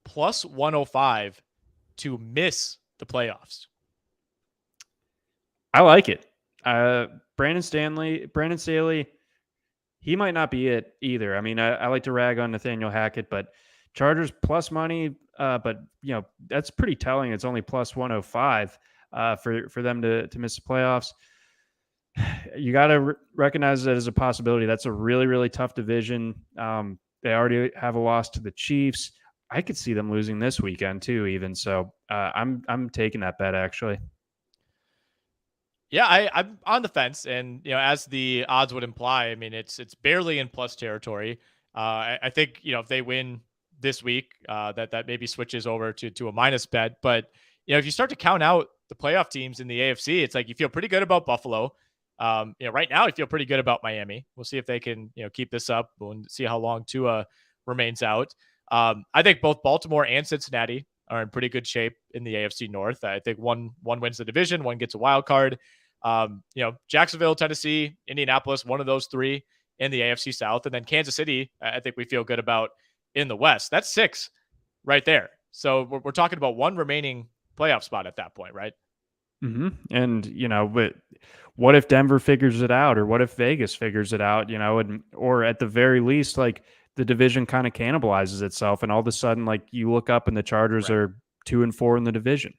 plus 105 to miss the playoffs. I like it. Brandon Staley, he might not be it either. I mean, I like to rag on Nathaniel Hackett, but Chargers plus money, but you know, that's pretty telling. It's only plus 105 for them to miss the playoffs. You got to recognize that as a possibility. That's a really, really tough division. They already have a loss to the Chiefs. I could see them losing this weekend too, even. So I'm taking that bet, actually. Yeah, I'm on the fence, and you know, as the odds would imply, I mean, it's barely in plus territory. I think, you know, if they win this week, that maybe switches over to a minus bet. But you know, if you start to count out the playoff teams in the AFC, it's like you feel pretty good about Buffalo. Right now I feel pretty good about Miami. We'll see if they can, keep this up. We'll see how long Tua remains out. I think both Baltimore and Cincinnati are in pretty good shape in the AFC North. I think one wins the division, one gets a wild card. Jacksonville, Tennessee, Indianapolis, one of those three in the AFC South, and then Kansas City, I think we feel good about in the West. That's 6 right there. So we're talking about one remaining playoff spot at that point, right? Mm-hmm. And, but what if Denver figures it out, or what if Vegas figures it out, or at the very least, like the division kind of cannibalizes itself, and all of a sudden, like you look up and the Chargers are 2-4 in the division.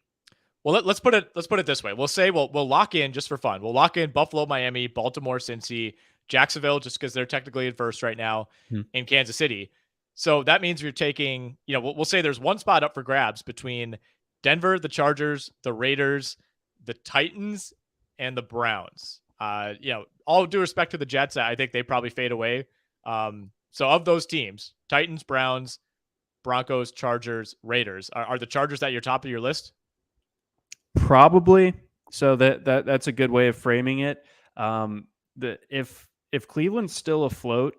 Well, let's put it this way. We'll say we'll lock in, just for fun. We'll lock in Buffalo, Miami, Baltimore, Cincy, Jacksonville, just because they're technically in first right now, in Kansas City. So that means you're taking, we'll say there's one spot up for grabs between Denver, the Chargers, the Raiders, the Titans, and the Browns. All due respect to the Jets, I think they probably fade away. So of those teams, Titans, Browns, Broncos, Chargers, Raiders, are the Chargers at your top of your list? Probably. So that's a good way of framing it. If Cleveland's still afloat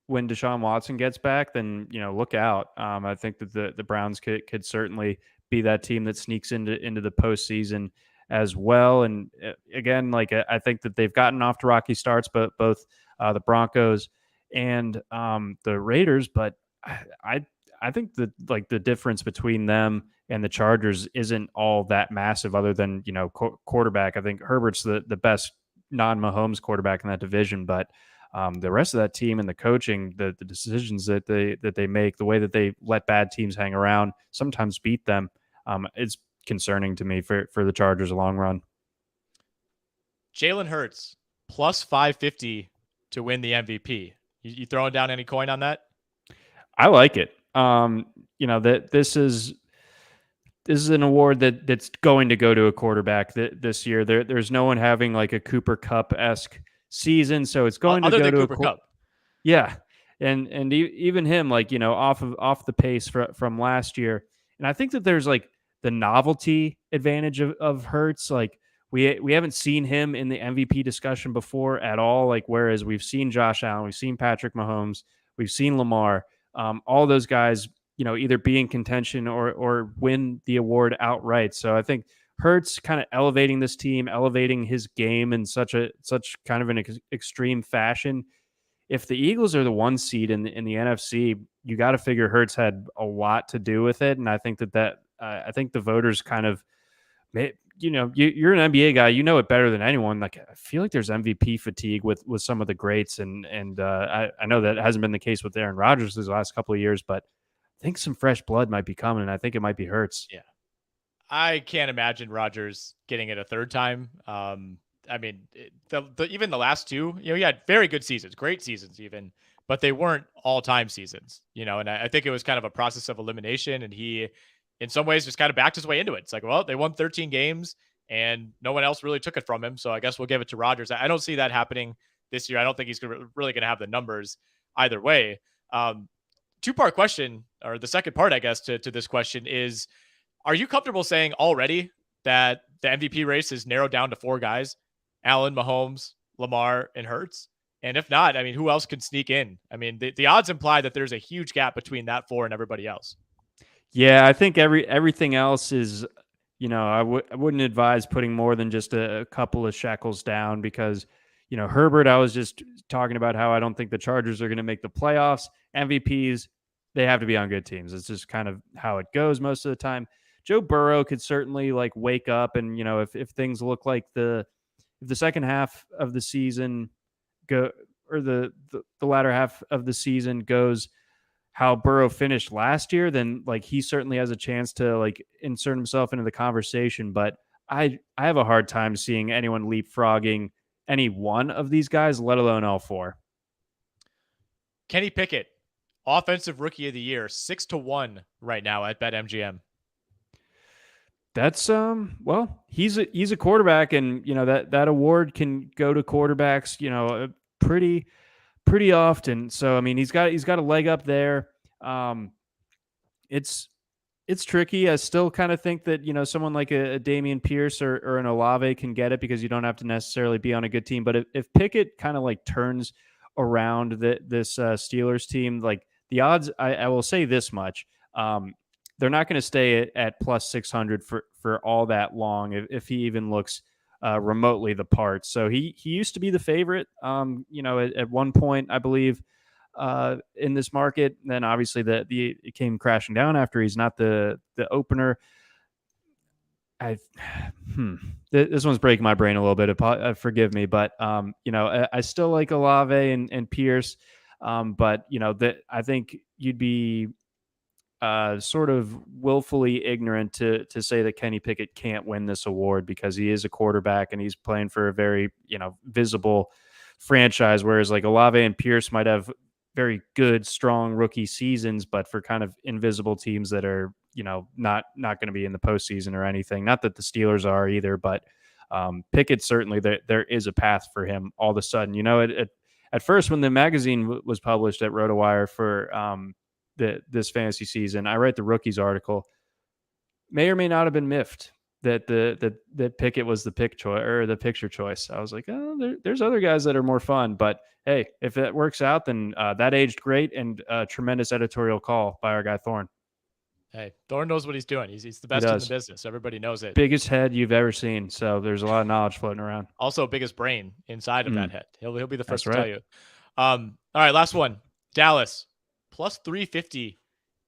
when Deshaun Watson gets back, then look out. I think that the Browns could certainly be that team that sneaks into the postseason as well. And again, like I think that they've gotten off to rocky starts, but both the Broncos and the Raiders. But I think that like the difference between them and the Chargers isn't all that massive, other than quarterback. I think Herbert's the best non-Mahomes quarterback in that division, but the rest of that team and the coaching, the decisions that they make, the way that they let bad teams hang around, sometimes beat them, it's concerning to me for the Chargers long run. Jalen Hurts plus 550 to win the MVP. You throwing down any coin on that? I like it. That this is an award that's going to go to a quarterback this year. There's no one having like a Cooper Kupp-esque season, so it's going to go to Cooper Kupp. Yeah, and even him, like off the pace from last year. And I think that there's like the novelty advantage of Hurts. Like we haven't seen him in the MVP discussion before at all. Like whereas we've seen Josh Allen, we've seen Patrick Mahomes, we've seen Lamar, all those guys, either be in contention or win the award outright. So I think Hurts kind of elevating this team, elevating his game in such kind of an extreme fashion. If the Eagles are the 1 seed in the NFC, you got to figure Hurts had a lot to do with it. And I think I think the voters kind of, you're an NBA guy, you know it better than anyone. Like I feel like there's MVP fatigue with some of the greats, and I know that hasn't been the case with Aaron Rodgers these last couple of years, but I think some fresh blood might be coming, and I think it might be Hurts. Yeah, I can't imagine Rodgers getting it a third time. I mean, even the last 2, he had very good seasons, great seasons even, but they weren't all-time seasons, and I think it was kind of a process of elimination, and he, in some ways, just kind of backed his way into it. It's like, well, they won 13 games, and no one else really took it from him, so I guess we'll give it to Rodgers. I don't see that happening this year. I don't think he's really going to have the numbers either way. 2-part question, or the second part, I guess, to this question is, are you comfortable saying already that the MVP race is narrowed down to 4 guys? Allen, Mahomes, Lamar, and Hurts? And if not, I mean, who else can sneak in? I mean, the odds imply that there's a huge gap between that 4 and everybody else. Yeah, I think everything else is, I wouldn't advise putting more than just a couple of shekels down, because, Herbert, I was just talking about how I don't think the Chargers are going to make the playoffs. MVPs, they have to be on good teams. It's just kind of how it goes most of the time. Joe Burrow could certainly like wake up, and if things look like the second half of the season or the latter half of the season goes how Burrow finished last year, then like he certainly has a chance to like insert himself into the conversation. But I have a hard time seeing anyone leapfrogging any one of these guys, let alone all 4. Kenny Pickett, Offensive Rookie of the Year, 6-1 right now at BetMGM. That's well, he's a quarterback, and that award can go to quarterbacks, pretty often. So I mean, he's got a leg up there. It's it's tricky. I still kind of think that, someone like a Dameon Pierce or an Olave can get it because you don't have to necessarily be on a good team. But if Pickett kind of like turns around this Steelers team, like the odds, I will say this much. They're not going to stay at plus 600 for all that long if he even looks remotely the part. So he used to be the favorite, at one point, I believe, in this market. Then obviously it came crashing down after he's not the opener. This one's breaking my brain a little bit. Forgive me, but I still like Olave and Pierce. But I think you'd be sort of willfully ignorant to say that Kenny Pickett can't win this award because he is a quarterback and he's playing for a very visible franchise. Whereas like Olave and Pierce might have very good, strong rookie seasons, but for kind of invisible teams that are not going to be in the postseason or anything. Not that the Steelers are either, but Pickett certainly there is a path for him. All of a sudden, at first when the magazine was published at RotoWire for this fantasy season, I write the rookies article. May or may not have been miffed that Pickett was the pick choice or the picture choice. I was like, oh, there's other guys that are more fun. But hey, if it works out, then that aged great, and tremendous editorial call by our guy Thorne. Hey, Thorne knows what he's doing. He's the best in the business. Everybody knows it. Biggest head you've ever seen. So there's a lot of knowledge floating around. Also, biggest brain inside of that head. He'll be the first to tell you. All right, last one. Dallas plus 350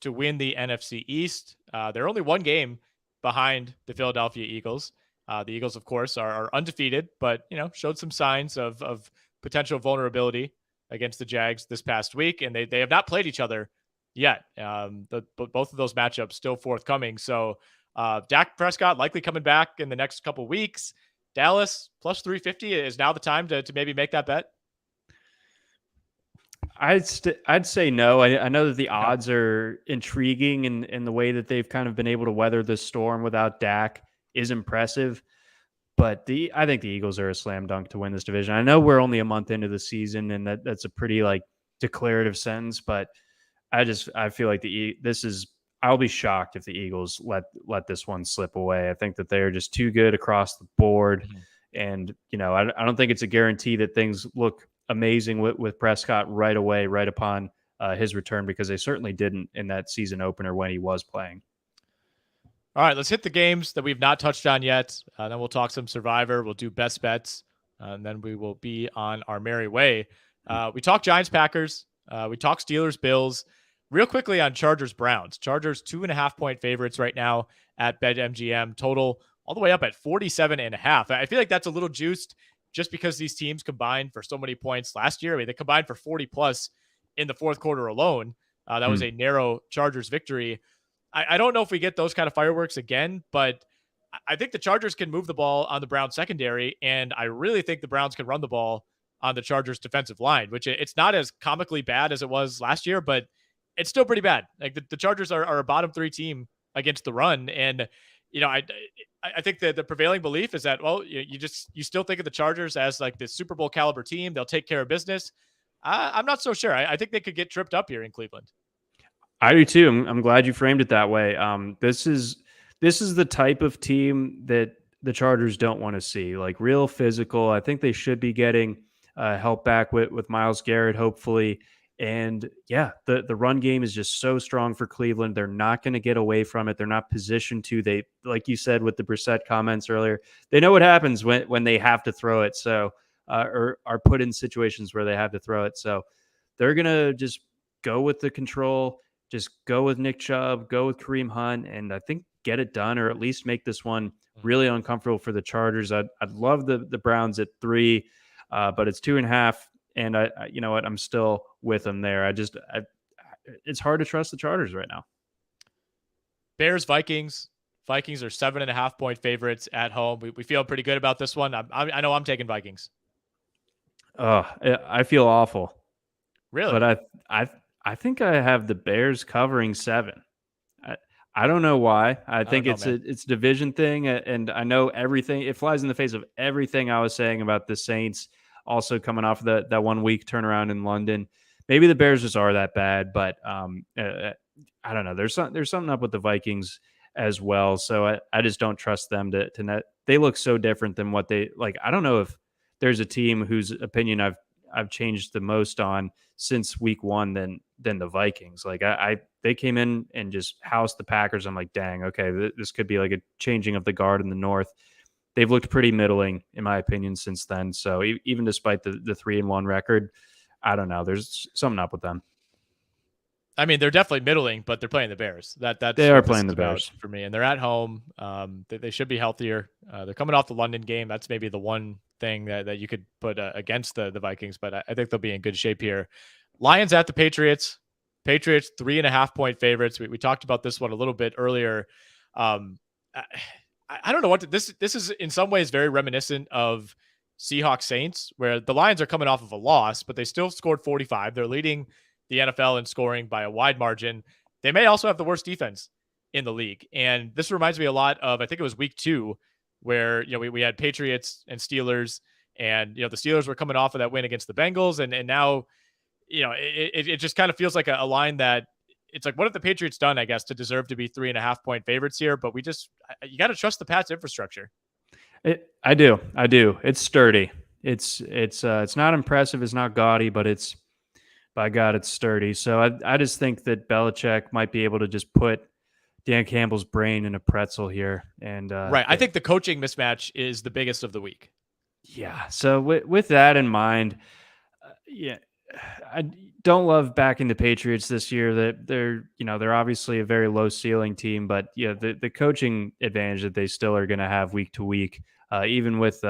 to win the NFC East. They're only one game behind the Philadelphia Eagles. The Eagles, of course, are undefeated, but showed some signs of potential vulnerability against the Jags this past week, and they have not played each other yet. But both of those matchups still forthcoming. So Dak Prescott likely coming back in the next couple weeks. Dallas plus 350 is now the time to maybe make that bet. I'd say no. I know that the odds are intriguing, and the way that they've kind of been able to weather this storm without Dak is impressive. But I think the Eagles are a slam dunk to win this division. I know we're only a month into the season, and that's a pretty declarative sentence. But I feel like I'll be shocked if the Eagles let this one slip away. I think that they are just too good across the board, and I don't think it's a guarantee that things look amazing with Prescott right away, right upon his return, because they certainly didn't in that season opener when he was playing. All right, let's hit the games that we've not touched on yet. Then we'll talk some Survivor. We'll do best bets, and then we will be on our merry way. We talked Giants, Packers. We talked Steelers, Bills. Real quickly on Chargers, Browns. Chargers 2.5-point favorites right now at BetMGM. Total all the way up at 47.5. I feel like that's a little juiced just because these teams combined for so many points last year. I mean, they combined for 40 plus in the fourth quarter alone. That was a narrow Chargers victory. I don't know if we get those kind of fireworks again, but I think the Chargers can move the ball on the Browns secondary, and I really think the Browns can run the ball on the Chargers defensive line, which it's not as comically bad as it was last year, but it's still pretty bad. Like the Chargers are a bottom 3 team against the run. And, I think that the prevailing belief is that, well, you still think of the Chargers as like the Super Bowl caliber team. They'll take care of business. I'm not so sure. I think they could get tripped up here in Cleveland. I do too. I'm glad you framed it that way. This is the type of team that the Chargers don't want to see, like real physical. I think they should be getting help back with Myles Garrett, hopefully. And yeah, the run game is just so strong for Cleveland. They're not going to get away from it. They're not positioned to. They, like you said with the Brissett comments earlier, they know what happens when they have to throw it. So or are put in situations where they have to throw it. So they're going to just go with the control, just go with Nick Chubb, go with Kareem Hunt, and I think get it done, or at least make this one really uncomfortable for the Chargers. I'd love the Browns at 3, but it's 2.5. And I you know what? I'm still with them there. It's hard to trust the Chargers right now. Bears, Vikings. Vikings are 7.5-point favorites at home. We feel pretty good about this one. I know I'm taking Vikings. I feel awful. Really? But I think I have the Bears covering 7. I don't know why. I think it's a division thing, and I know everything. It flies in the face of everything I was saying about the Saints. Also coming off that 1 week turnaround in London. Maybe the Bears just are that bad, but I don't know. There's something up with the Vikings as well. So I just don't trust them to net. They look so different than what they like. I don't know if there's a team whose opinion I've changed the most on since week one than the Vikings. Like they came in and just housed the Packers. I'm like, dang, okay, this could be like a changing of the guard in the North. They've looked pretty middling, in my opinion, since then. So even despite the 3-1 record, I don't know. There's something up with them. I mean, they're definitely middling, but they're playing the Bears. That's they are what playing this the is Bears about for me, and they're at home. They should be healthier. They're coming off the London game. That's maybe the one thing that you could put against the Vikings, but I think they'll be in good shape here. Lions at the Patriots. Patriots 3.5-point favorites. We talked about this one a little bit earlier. I don't know what this is in some ways very reminiscent of Seahawks Saints, where the Lions are coming off of a loss, but they still scored 45. They're leading the NFL in scoring by a wide margin. They may also have the worst defense in the league. And this reminds me a lot of, I think it was week 2, where, we had Patriots and Steelers, and, the Steelers were coming off of that win against the Bengals. And now, it just kind of feels like a line that it's like, what have the Patriots done, I guess, to deserve to be 3.5-point favorites here? But you got to trust the Pats infrastructure. I do. It's sturdy. It's not impressive. It's not gaudy, but by God, it's sturdy. So I just think that Belichick might be able to just put Dan Campbell's brain in a pretzel here. And right. I think the coaching mismatch is the biggest of the week. Yeah. So with that in mind, I don't love backing the Patriots this year. That they're obviously a very low ceiling team, but the coaching advantage that they still are going to have week to week, even with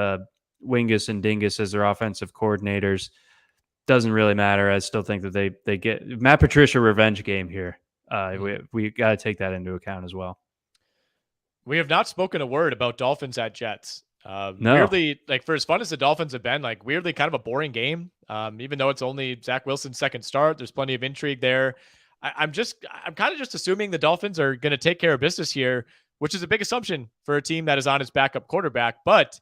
Wingus and Dingus as their offensive coordinators, doesn't really matter. I still think that they get Matt Patricia revenge game here. We got to take that into account as well. We have not spoken a word about Dolphins at Jets. No. Weirdly, like, for as fun as the Dolphins have been, like, weirdly kind of a boring game. Even though it's only Zach Wilson's second start, there's plenty of intrigue there. I'm kind of just assuming the Dolphins are going to take care of business here, which is a big assumption for a team that is on its backup quarterback. But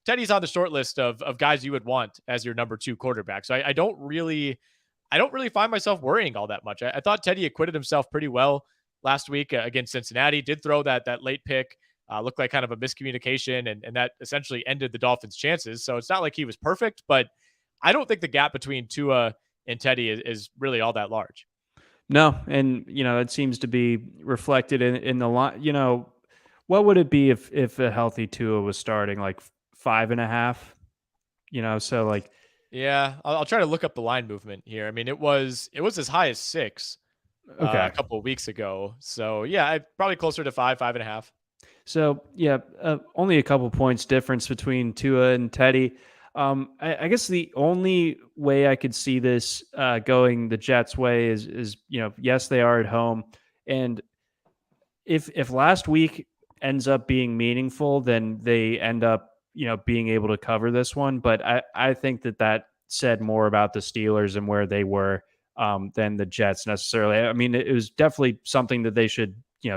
Teddy's on the short list of guys you would want as your number 2 quarterback. So I don't really find myself worrying all that much. I thought Teddy acquitted himself pretty well last week against Cincinnati. Did throw that late pick, looked like kind of a miscommunication, and that essentially ended the Dolphins' chances. So it's not like he was perfect, but I don't think the gap between Tua and Teddy is really all that large. No, and it seems to be reflected in the line. What would it be if a healthy Tua was starting, like 5.5? So like, yeah, I'll try to look up the line movement here. I mean, it was as high as 6 a couple of weeks ago. So yeah, probably closer to 5.5. So yeah, only a couple points difference between Tua and Teddy. I guess the only way I could see this going the Jets' way is yes, they are at home, and if last week ends up being meaningful, then they end up being able to cover this one. But I think that said more about the Steelers and where they were than the Jets necessarily. I mean, it was definitely something that they should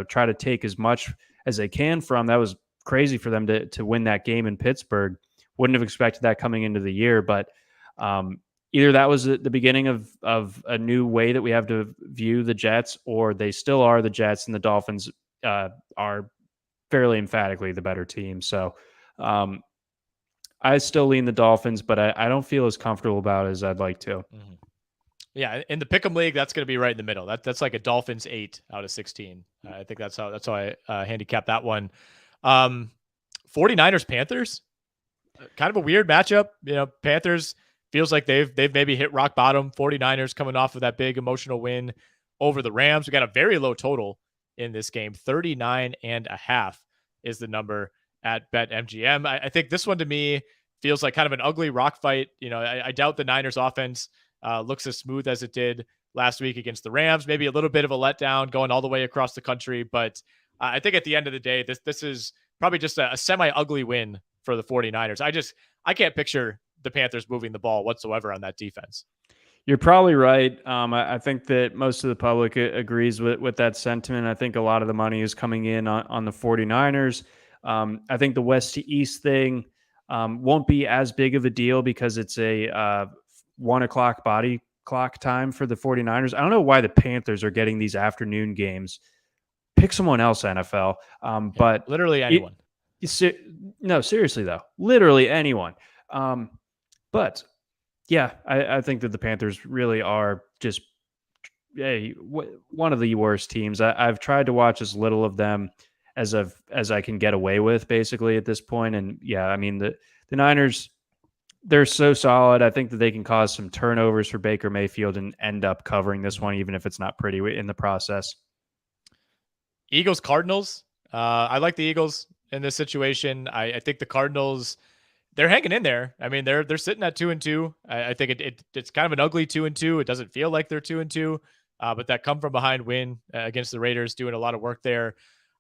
try to take as much as they can from. That was crazy for them to win that game in Pittsburgh. Wouldn't have expected that coming into the year, but either that was the beginning of a new way that we have to view the Jets, or they still are the Jets and the Dolphins are fairly emphatically the better team. So I still lean the Dolphins, but I don't feel as comfortable about it as I'd like to. Mm-hmm. Yeah, in the Pick'em League, that's going to be right in the middle. That's like a Dolphins 8 out of 16. I think that's how I handicap that one. 49ers Panthers, kind of a weird matchup. Panthers feels like they've maybe hit rock bottom. 49ers coming off of that big emotional win over the Rams. We got a very low total in this game. 39.5 is the number at BetMGM. I think this one to me feels like kind of an ugly rock fight. I doubt the Niners offense looks as smooth as it did last week against the Rams. Maybe a little bit of a letdown going all the way across the country. But I think at the end of the day, this is probably just a semi-ugly win for the 49ers. I can't picture the Panthers moving the ball whatsoever on that defense. You're probably right. I think that most of the public agrees with that sentiment. I think a lot of the money is coming in on the 49ers. I think the West to East thing won't be as big of a deal because it's a 1 o'clock body clock time for the 49ers. I don't know why the Panthers are getting these afternoon games. Pick someone else, NFL. But literally anyone. No, seriously though, literally anyone. But yeah, I think that the Panthers really are just one of the worst teams. I've tried to watch as little of them as I can get away with, basically, at this point. And yeah, I mean the Niners, they're so solid. I think that they can cause some turnovers for Baker Mayfield and end up covering this one, even if it's not pretty in the process. Eagles Cardinals. I like the Eagles in this situation. I think the Cardinals, they're hanging in there. I mean, they're sitting at 2-2. I think it's kind of an ugly 2-2. It doesn't feel like they're 2-2, but that come from behind win against the Raiders, doing a lot of work there.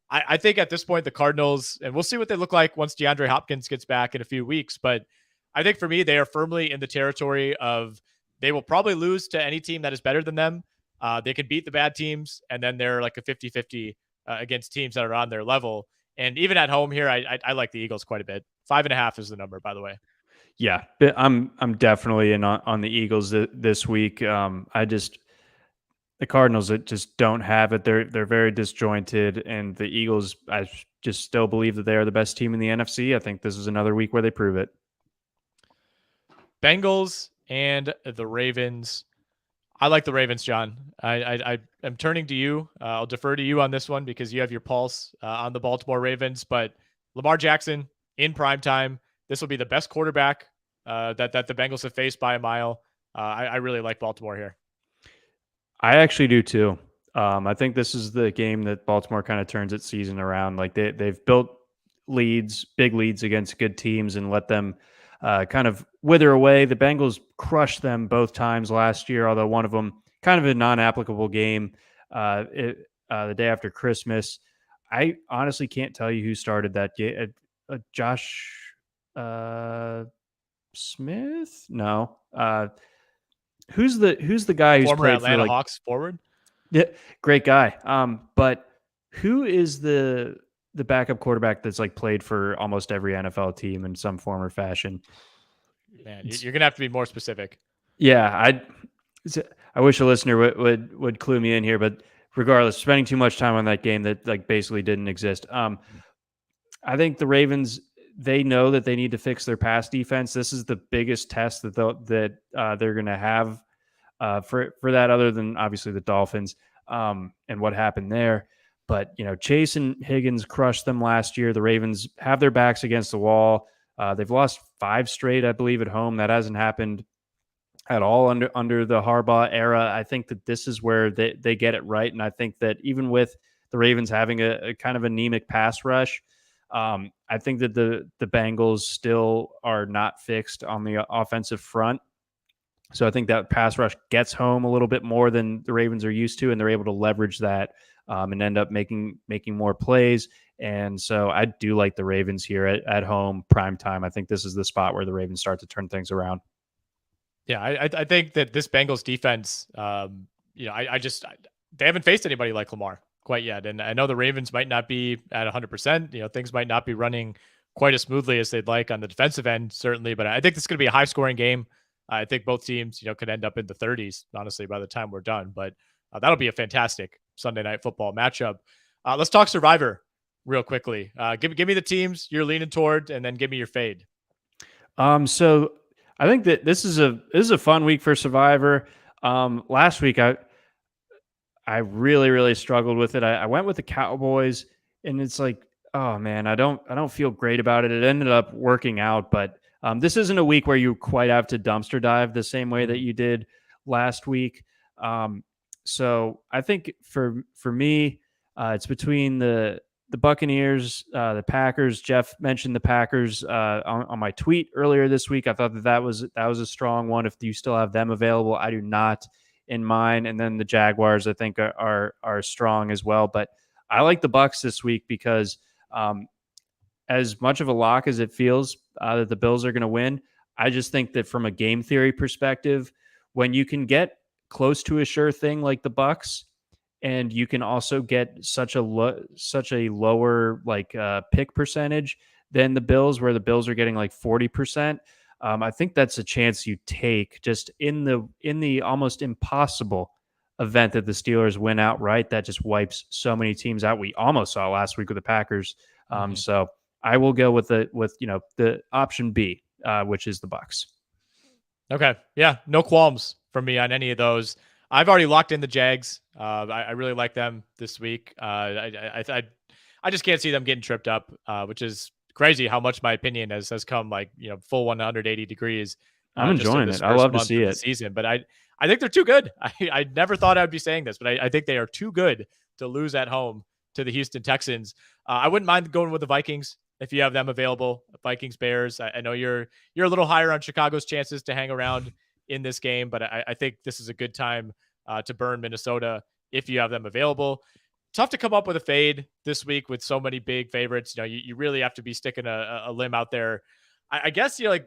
I think at this point, the Cardinals, and we'll see what they look like once DeAndre Hopkins gets back in a few weeks. But I think for me, they are firmly in the territory of they will probably lose to any team that is better than them. They can beat the bad teams, and then they're like a 50-50 against teams that are on their level. And even at home here, I like the Eagles quite a bit. 5.5 is the number, by the way. Yeah, I'm definitely in on the Eagles this week. The Cardinals that just don't have it. They're very disjointed, and the Eagles, I just still believe that they are the best team in the NFC. I think this is another week where they prove it. Bengals and the Ravens. I like the Ravens, John. I am turning to you. I'll defer to you on this one because you have your pulse on the Baltimore Ravens. But Lamar Jackson in primetime. This will be the best quarterback that the Bengals have faced by a mile. I really like Baltimore here. I actually do too. I think this is the game that Baltimore kind of turns its season around. Like they've built big leads against good teams and let them kind of wither away. The Bengals crushed them both times last year, although one of them kind of a non-applicable game the day after Christmas. I honestly can't tell you who started that game. Josh Smith? No. Who's the guy who's former played Atlanta for Hawks forward? Yeah, great guy. But who is the backup quarterback that's like played for almost every NFL team in some form or fashion? Man, you're gonna have to be more specific. Yeah, I wish a listener would clue me in here, but regardless, spending too much time on that game that like basically didn't exist. I think the Ravens, they know that they need to fix their pass defense. This is the biggest test that they're going to have for that, other than obviously the Dolphins and what happened there. But Chase and Higgins crushed them last year. The Ravens have their backs against the wall. They've lost 5 straight, I believe, at home. That hasn't happened at all under the Harbaugh era. I think that this is where they get it right, and I think that even with the Ravens having a kind of anemic pass rush, I think that the Bengals still are not fixed on the offensive front. So I think that pass rush gets home a little bit more than the Ravens are used to, and they're able to leverage that and end up making more plays. And so I do like the Ravens here at home, prime time. I think this is the spot where the Ravens start to turn things around. Yeah, I think that this Bengals defense, they haven't faced anybody like Lamar quite yet. And I know the Ravens might not be at 100%. Things might not be running quite as smoothly as they'd like on the defensive end, certainly. But I think this is going to be a high-scoring game. I think both teams, could end up in the 30s, honestly, by the time we're done. But that'll be a fantastic Sunday night football matchup. Let's talk Survivor real quickly. Give me the teams you're leaning toward, and then give me your fade. So I think that this is a fun week for Survivor. Last week I really, really struggled with it. I went with the Cowboys, and it's like, oh man, I don't feel great about it. It ended up working out, but this isn't a week where you quite have to dumpster dive the same way that you did last week. So I think for me, it's between the Buccaneers, the Packers. Jeff mentioned the Packers on my tweet earlier this week. I thought that was a strong one. If you still have them available, I do not in mine. And then the Jaguars, I think, are strong as well. But I like the Bucs this week because as much of a lock as it feels that the Bills are going to win, I just think that from a game theory perspective, when you can get close to a sure thing like the Bucs, and you can also get such a lower pick percentage than the Bills, where the Bills are getting like 40%. I think that's a chance you take just in the almost impossible event that the Steelers win outright. That just wipes so many teams out. We almost saw last week with the Packers. Mhm. So I will go with the option B, which is the Bucks. Okay. Yeah. No qualms from me on any of those. I've already locked in the Jags. I really like them this week. I just can't see them getting tripped up, which is crazy how much my opinion has come like, full 180 degrees I'm just in enjoying this it. I first love to month see of the it. season. But I think they're too good. I never thought I'd be saying this, but I think they are too good to lose at home to the Houston Texans. I wouldn't mind going with the Vikings if you have them available. Vikings, Bears. I know you're a little higher on Chicago's chances to hang around in this game, but I think this is a good time to burn Minnesota if you have them available. Tough to come up with a fade this week with so many big favorites. You really have to be sticking a limb out there. I guess you're like,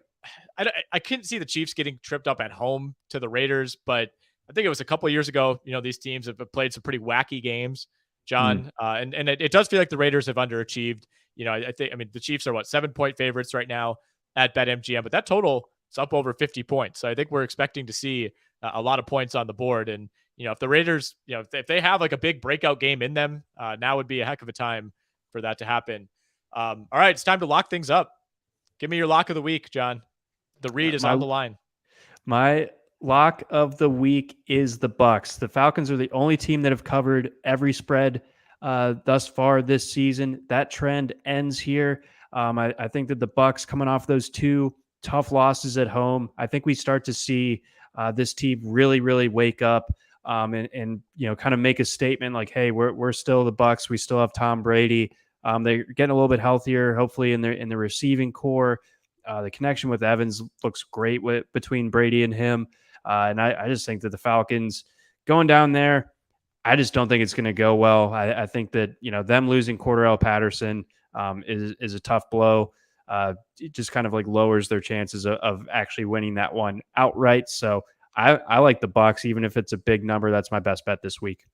I couldn't see the Chiefs getting tripped up at home to the Raiders, but I think it was a couple of years ago. These teams have played some pretty wacky games, John, and it does feel like the Raiders have underachieved. I think the Chiefs are 7-point favorites right now at BetMGM, but that total is up over 50 points. So I think we're expecting to see a lot of points on the board. And if the Raiders, if they have like a big breakout game in them, now would be a heck of a time for that to happen. All right, it's time to lock things up. Give me your lock of the week, John. The read is on the line. My lock of the week is the Bucks. The Falcons are the only team that have covered every spread thus far this season. That trend ends here. I think that the Bucks, coming off those two tough losses at home, I think we start to see this team really, really wake up and kind of make a statement like, hey, we're still the Bucks. We still have Tom Brady. They're getting a little bit healthier, hopefully in the receiving core. The connection with Evans looks great between Brady and him. And I just think that the Falcons going down there, I just don't think it's going to go well. I think that, them losing Cordarrelle Patterson is a tough blow. It just kind of like lowers their chances of actually winning that one outright. So I like the Bucks, even if it's a big number. That's my best bet this week.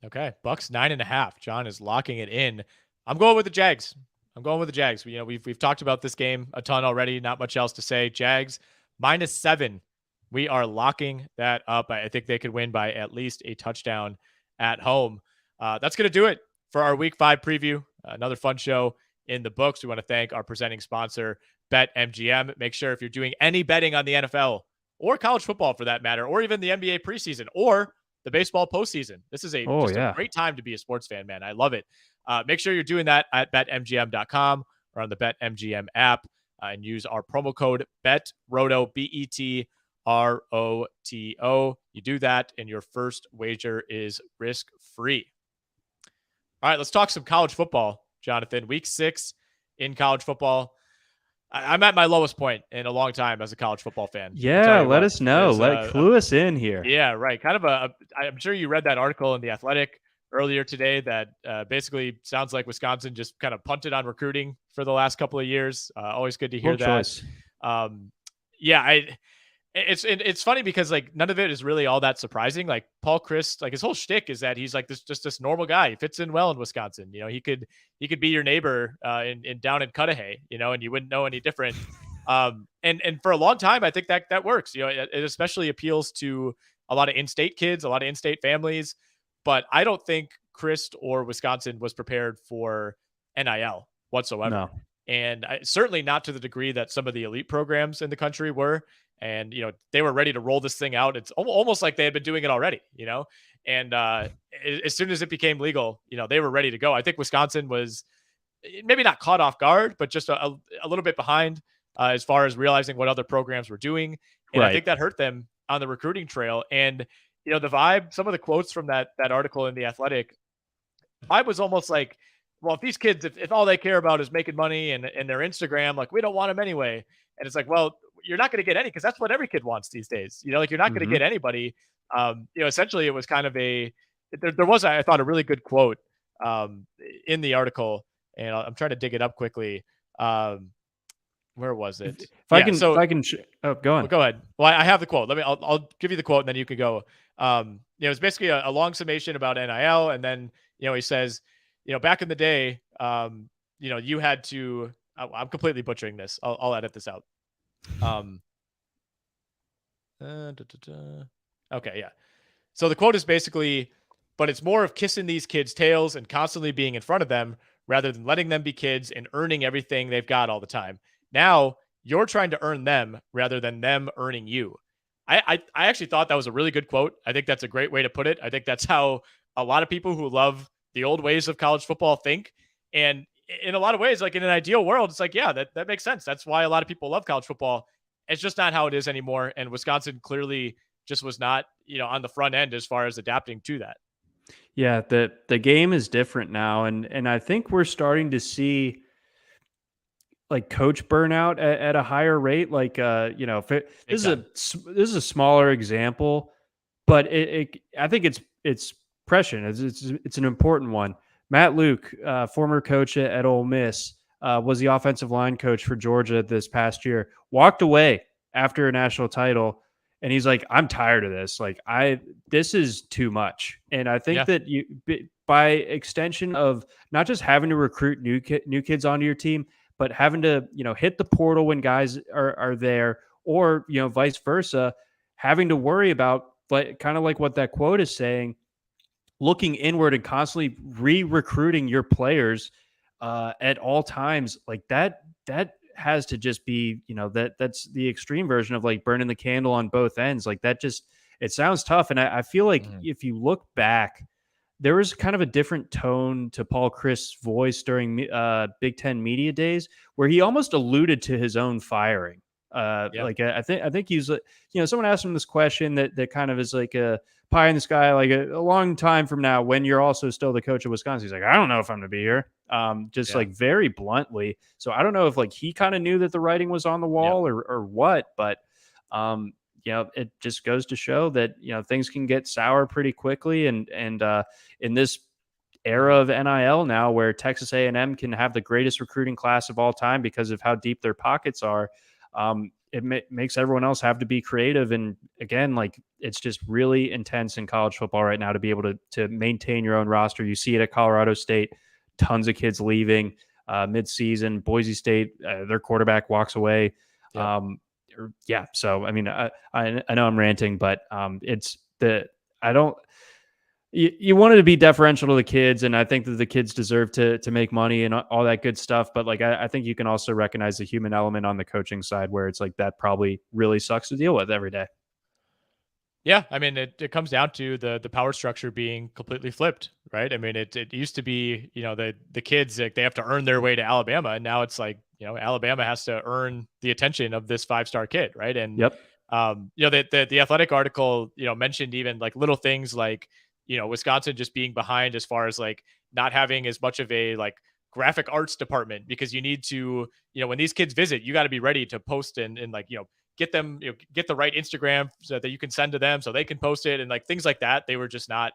Okay. Bucks 9.5. John is locking it in. I'm going with the Jags. We've talked about this game a ton already. Not much else to say. Jags -7. We are locking that up. I think they could win by at least a touchdown at home. That's going to do it for our Week 5 preview. Another fun show in the books. We want to thank our presenting sponsor, BetMGM. Make sure if you're doing any betting on the NFL or college football for that matter, or even the NBA preseason or the baseball postseason, this is a great time to be a sports fan, man. I love it. Make sure you're doing that at betmgm.com or on the BetMGM app and use our promo code BETROTO, BETROTO. You do that and your first wager is risk-free. All right, let's talk some college football, Jonathan. Week 6 in college football. I'm at my lowest point in a long time as a college football fan. Yeah, let us know. Clue us in here. Yeah, right. Kind of I'm sure you read that article in The Athletic earlier today that basically sounds like Wisconsin just kind of punted on recruiting for the last couple of years. Always good to hear that. It's funny because like none of it is really all that surprising. Like Paul Chryst, like his whole shtick is that he's like this normal guy. He fits in well in Wisconsin. He could be your neighbor in down in Cudahy, and you wouldn't know any different. And for a long time, I think that works. It especially appeals to a lot of in-state kids, a lot of in-state families. But I don't think Chryst or Wisconsin was prepared for NIL whatsoever. No. And certainly not to the degree that some of the elite programs in the country were. And, they were ready to roll this thing out. It's almost like they had been doing it already, and as soon as it became legal, they were ready to go. I think Wisconsin was maybe not caught off guard, but just a little bit behind as far as realizing what other programs were doing. And I think that hurt them on the recruiting trail. And, the vibe, some of the quotes from that article in The Athletic, I was almost like, well, if these kids, if all they care about is making money and their Instagram, like we don't want them anyway. And it's like, well, you're not going to get any, because that's what every kid wants these days. You're not going to get anybody. Essentially it was kind of there was, I thought, a really good quote in the article, and I'm trying to dig it up quickly. Where was it? Go on. Go ahead. Well, I have the quote. I'll give you the quote and then you could go. It's basically a long summation about NIL. And then, he says, back in the day, you had to, I'm completely butchering this. I'll edit this out. Um, Okay, yeah. So the quote is basically, but it's more of kissing these kids' tails and constantly being in front of them rather than letting them be kids and earning everything they've got all the time. Now you're trying to earn them rather than them earning you. I actually thought that was a really good quote. I think that's a great way to put it. I think that's how a lot of people who love the old ways of college football think. And in a lot of ways, like in an ideal world, it's like, yeah, that makes sense. That's why a lot of people love college football. It's just not how it is anymore. And Wisconsin clearly just was not, on the front end as far as adapting to that. Yeah, the game is different now, and I think we're starting to see like coach burnout at a higher rate. Like this is a smaller example, but I think it's prescient. It's an important one. Matt Luke, former coach at Ole Miss, was the offensive line coach for Georgia this past year. Walked away after a national title, and he's like, "I'm tired of this. Like, this is too much." And I think that by extension of not just having to recruit new kids onto your team, but having to hit the portal when guys are there, or vice versa, having to worry about kind of like what that quote is saying, looking inward and constantly re-recruiting your players at all times, like that has to just be, that's the extreme version of like burning the candle on both ends. Like that just, it sounds tough. And I feel like if you look back, there was kind of a different tone to Paul Chryst's voice during Big Ten media days, where he almost alluded to his own firing. Like I think he's, someone asked him this question that kind of is like a pie in the sky, like a long time from now, when you're also still the coach of Wisconsin. He's like, I don't know if I'm going to be here. Like very bluntly. So I don't know if like he kind of knew that the writing was on the wall or what, but it just goes to show that, things can get sour pretty quickly. And in this era of NIL now, where Texas A&M can have the greatest recruiting class of all time because of how deep their pockets are, it makes everyone else have to be creative. And again, like it's just really intense in college football right now to be able to maintain your own roster. You see it at Colorado State, tons of kids leaving mid-season. Boise State, their quarterback walks away. So I mean, I know I'm ranting, but you wanted to be deferential to the kids, and I think that the kids deserve to make money and all that good stuff. But like, I think you can also recognize the human element on the coaching side, where it's like that probably really sucks to deal with every day. Yeah, I mean, it comes down to the power structure being completely flipped, right? I mean, it used to be, the kids, like, they have to earn their way to Alabama, and now it's like, Alabama has to earn the attention of this 5-star kid, right? And the Athletic article, mentioned even like little things like, Wisconsin just being behind as far as like not having as much of a like graphic arts department, because you need to, when these kids visit, you got to be ready to post and like, get them, get the right Instagram so that you can send to them so they can post it, and like things like that. They were just not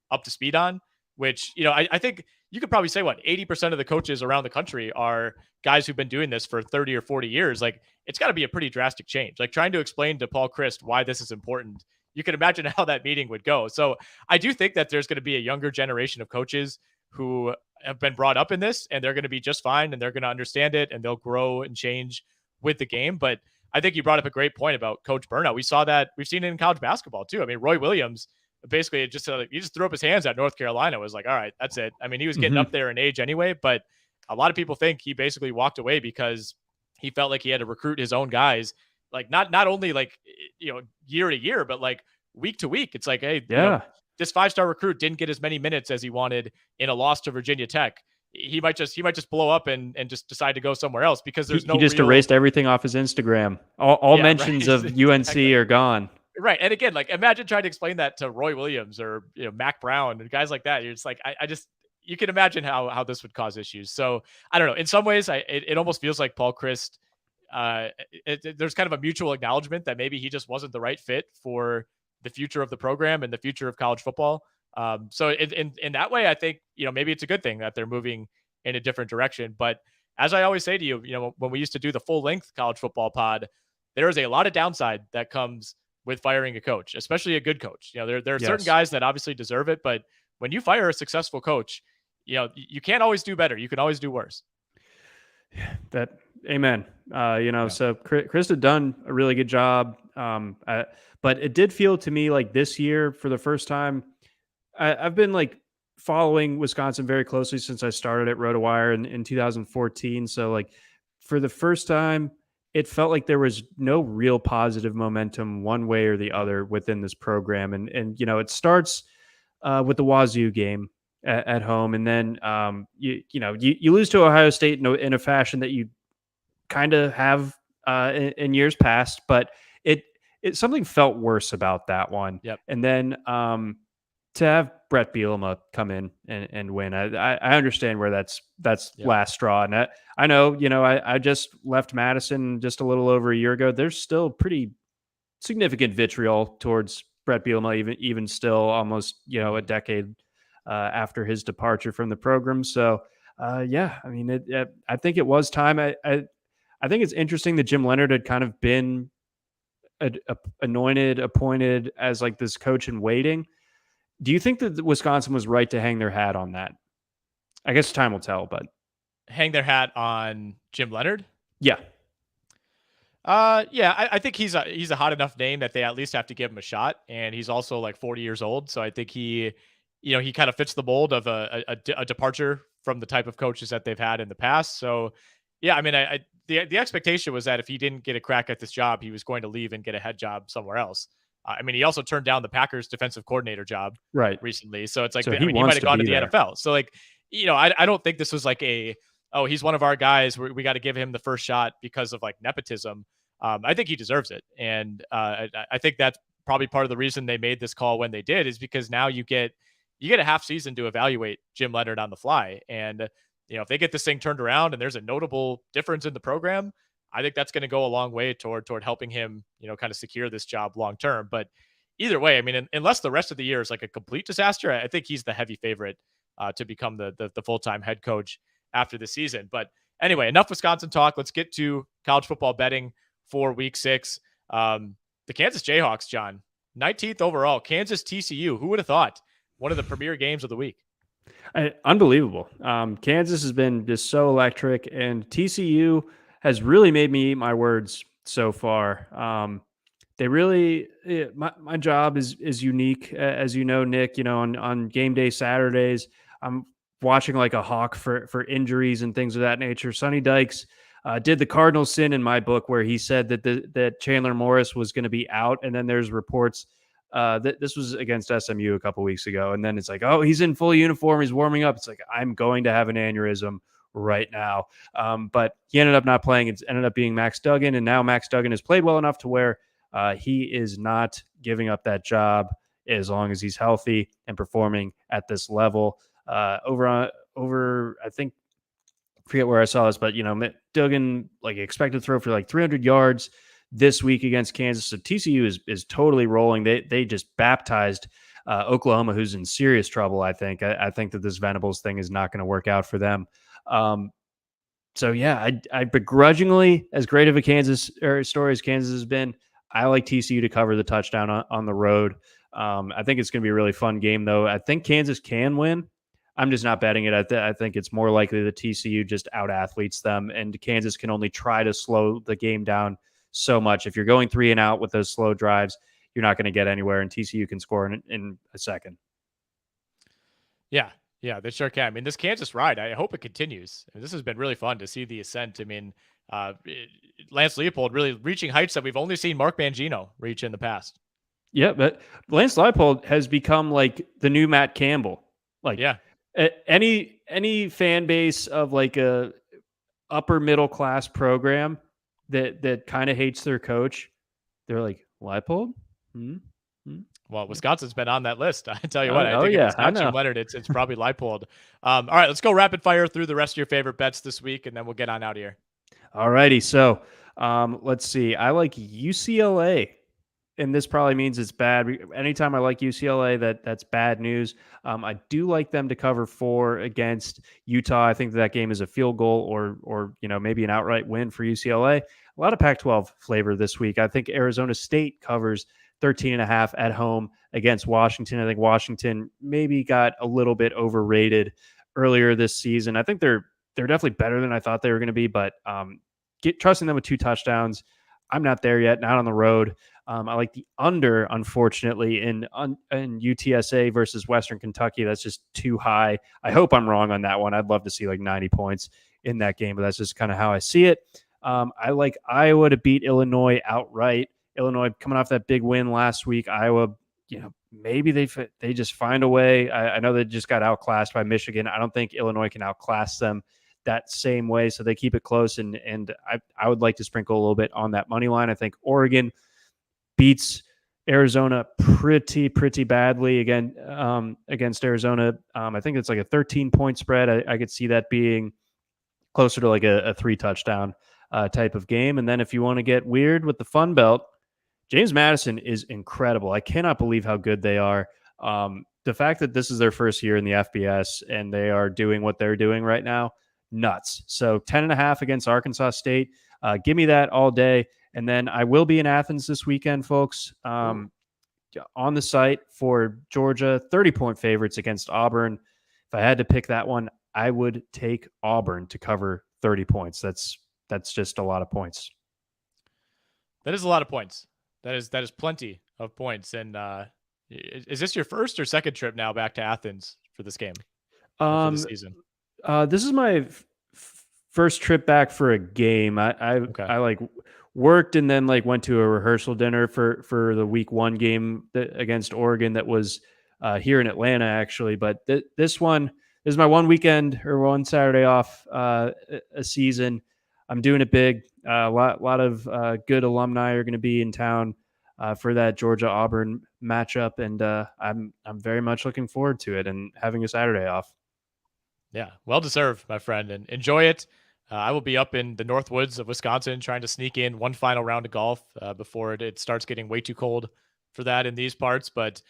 up to speed on, which, I think you could probably say 80% of the coaches around the country are guys who've been doing this for 30 or 40 years. Like, it's got to be a pretty drastic change. Like, trying to explain to Paul Chryst why this is important, you can imagine how that meeting would go. So I do think that there's going to be a younger generation of coaches who have been brought up in this, and they're going to be just fine, and they're going to understand it, and they'll grow and change with the game. But I think you brought up a great point about coach burnout. We saw that. We've seen it in college basketball too. I mean, Roy Williams basically he just threw up his hands at North Carolina. Was like, all right, that's it. I mean, he was getting up there in age anyway, but a lot of people think he basically walked away because he felt like he had to recruit his own guys, like not only like, year to year, but like week to week. It's like, hey, this 5-star recruit didn't get as many minutes as he wanted in a loss to Virginia Tech. He might just blow up and just decide to go somewhere else because there's no. He just erased everything off his Instagram. All mentions of UNC are gone. Right, and again, like imagine trying to explain that to Roy Williams or Mac Brown and guys like that. You're just like, I just, you can imagine how this would cause issues. So I don't know. In some ways, it almost feels like Paul Chryst. There's kind of a mutual acknowledgement that maybe he just wasn't the right fit for the future of the program and the future of college football. So in that way, I think, maybe it's a good thing that they're moving in a different direction. But as I always say to you, when we used to do the full length college football pod, there is a lot of downside that comes with firing a coach, especially a good coach. There are certain guys that obviously deserve it, but when you fire a successful coach, you can't always do better. You can always do worse. That amen. Yeah. So Chris had done a really good job. But it did feel to me like this year, for the first time, I've been like following Wisconsin very closely since I started at RotoWire in 2014. So like for the first time, it felt like there was no real positive momentum one way or the other within this program. And it starts with the Wazoo game at home, and then you lose to Ohio State in a fashion that you kind of have in years past, but it it something felt worse about that one. Yep. And then to have Brett Bielema come in and win, I understand where that's Yep. last straw, and I know I just left Madison just a little over a year ago. There's still pretty significant vitriol towards Brett Bielema, even still almost a decade after his departure from the program. So yeah, I mean, I think it was time. I think it's interesting that Jim Leonard had kind of been appointed as like this coach in waiting. Do you think that Wisconsin was right to hang their hat on that? I guess time will tell, but Hang their hat on Jim Leonard. yeah. Yeah, I think he's a hot enough name that they at least have to give him a shot, and he's also like 40 years old, so I think he kind of fits the mold of a departure from the type of coaches that they've had in the past. So, yeah, I mean, the expectation was that if he didn't get a crack at this job, he was going to leave and get a head job somewhere else. I mean, he also turned down the Packers defensive coordinator job Right. recently, so it's like So I mean, he wants might have gone to the there. NFL. So like, I don't think this was like oh, he's one of our guys. We got to give him the first shot because of like nepotism. I think he deserves it. And I think that's probably part of the reason they made this call when they did, is because now you get a half season to evaluate Jim Leonard on the fly. And, if they get this thing turned around and there's a notable difference in the program, I think that's going to go a long way toward helping him, kind of secure this job long term. But either way, I mean, unless the rest of the year is like a complete disaster, I think he's the heavy favorite to become the full-time head coach after the season. But anyway, enough Wisconsin talk. Let's get to college football betting for week 6. The Kansas Jayhawks, John, 19th overall, Kansas TCU. Who would have thought? One of the premier games of the week. Unbelievable. Kansas has been just so electric, and TCU has really made me eat my words so far. They really, my job is unique, as you know, Nick. On game day Saturdays, I'm watching like a hawk for injuries and things of that nature. Sonny Dykes did the cardinal sin in my book, where he said that Chandler Morris was going to be out, and then there's reports that this was against SMU a couple weeks ago, and then it's like, oh, he's in full uniform, he's warming up. It's like, I'm going to have an aneurysm right now. But he ended up not playing. It ended up being Max Duggan, and now Max Duggan has played well enough to where he is not giving up that job as long as he's healthy and performing at this level. Over I think, forget where I saw this, but Duggan like expected to throw for like 300 yards this week against Kansas. So TCU is totally rolling. They just baptized Oklahoma, who's in serious trouble. I think that this Venables thing is not going to work out for them. So yeah, I begrudgingly, as great of a Kansas story as Kansas has been, I like TCU to cover the touchdown on the road. I think it's going to be a really fun game, though. I think Kansas can win. I'm just not betting it. I think it's more likely that TCU just out-athletes them, and Kansas can only try to slow the game down so much. If you're going 3 and out with those slow drives, you're not going to get anywhere, and TCU can score in a second. Yeah, they sure can. I mean, this Kansas ride, I hope it continues. I mean, this has been really fun to see the ascent. I mean, Lance Leopold really reaching heights that we've only seen Mark Mangino reach in the past. Yeah, but Lance Leopold has become like the new Matt Campbell. Like, yeah, any fan base of like a upper middle class program that kind of hates their coach, they're like, Leipold? Well, Wisconsin's been on that list. I tell you what, I think yeah, if it's not Jim Leonard, it's probably Leipold. All right, let's go rapid fire through the rest of your favorite bets this week, and then we'll get on out of here. All righty. So let's see. I like UCLA, and this probably means it's bad. Anytime I like UCLA, that's bad news. I do like them to cover 4 against Utah. I think that game is a field goal or maybe an outright win for UCLA. A lot of Pac-12 flavor this week. I think Arizona State covers 13.5 at home against Washington. I think Washington maybe got a little bit overrated earlier this season. I think they're they're definitely better than I thought they were going to be, but trusting them with 2 touchdowns. I'm not there yet, not on the road. I like the under, unfortunately, in UTSA versus Western Kentucky. That's just too high. I hope I'm wrong on that one. I'd love to see like 90 points in that game, but that's just kind of how I see it. I like Iowa to beat Illinois outright. Illinois coming off that big win last week. Iowa, maybe they just find a way. I know they just got outclassed by Michigan. I don't think Illinois can outclass them that same way, so they keep it close. And I would like to sprinkle a little bit on that money line. I think Oregon beats Arizona pretty badly again against Arizona. I think it's like a 13-point spread. I could see that being closer to like a 3 touchdown type of game. And then if you want to get weird with the Fun Belt, James Madison is incredible. I cannot believe how good they are. The fact that this is their first year in the FBS and they are doing what they're doing right now, nuts. So 10.5 against Arkansas State. Give me that all day. And then I will be in Athens this weekend, folks, on the site for Georgia, 30-point favorites against Auburn. If I had to pick that one, I would take Auburn to cover 30 points. That's just a lot of points. That is a lot of points. That is plenty of points. And is this your first or second trip now back to Athens for this game? For the season? This is my first trip back for a game. I like worked and then like went to a rehearsal dinner for the week 1 game against Oregon that was here in Atlanta actually. But this is my one weekend or one Saturday off a season. I'm doing it big. A lot of good alumni are going to be in town for that Georgia Auburn matchup, and I'm very much looking forward to it and having a Saturday off. Yeah, well deserved, my friend, and enjoy it. I will be up in the North Woods of Wisconsin trying to sneak in one final round of golf before it starts getting way too cold for that in these parts. But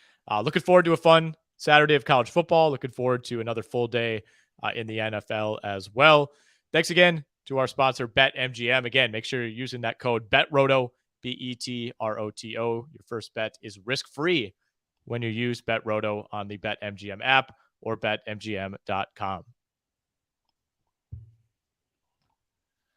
looking forward to a fun Saturday of college football. Looking forward to another full day in the NFL as well. Thanks again to our sponsor, BetMGM. Again, make sure you're using that code BETROTO, BETROTO. Your first bet is risk-free when you use BetRoto on the BetMGM app or BetMGM.com.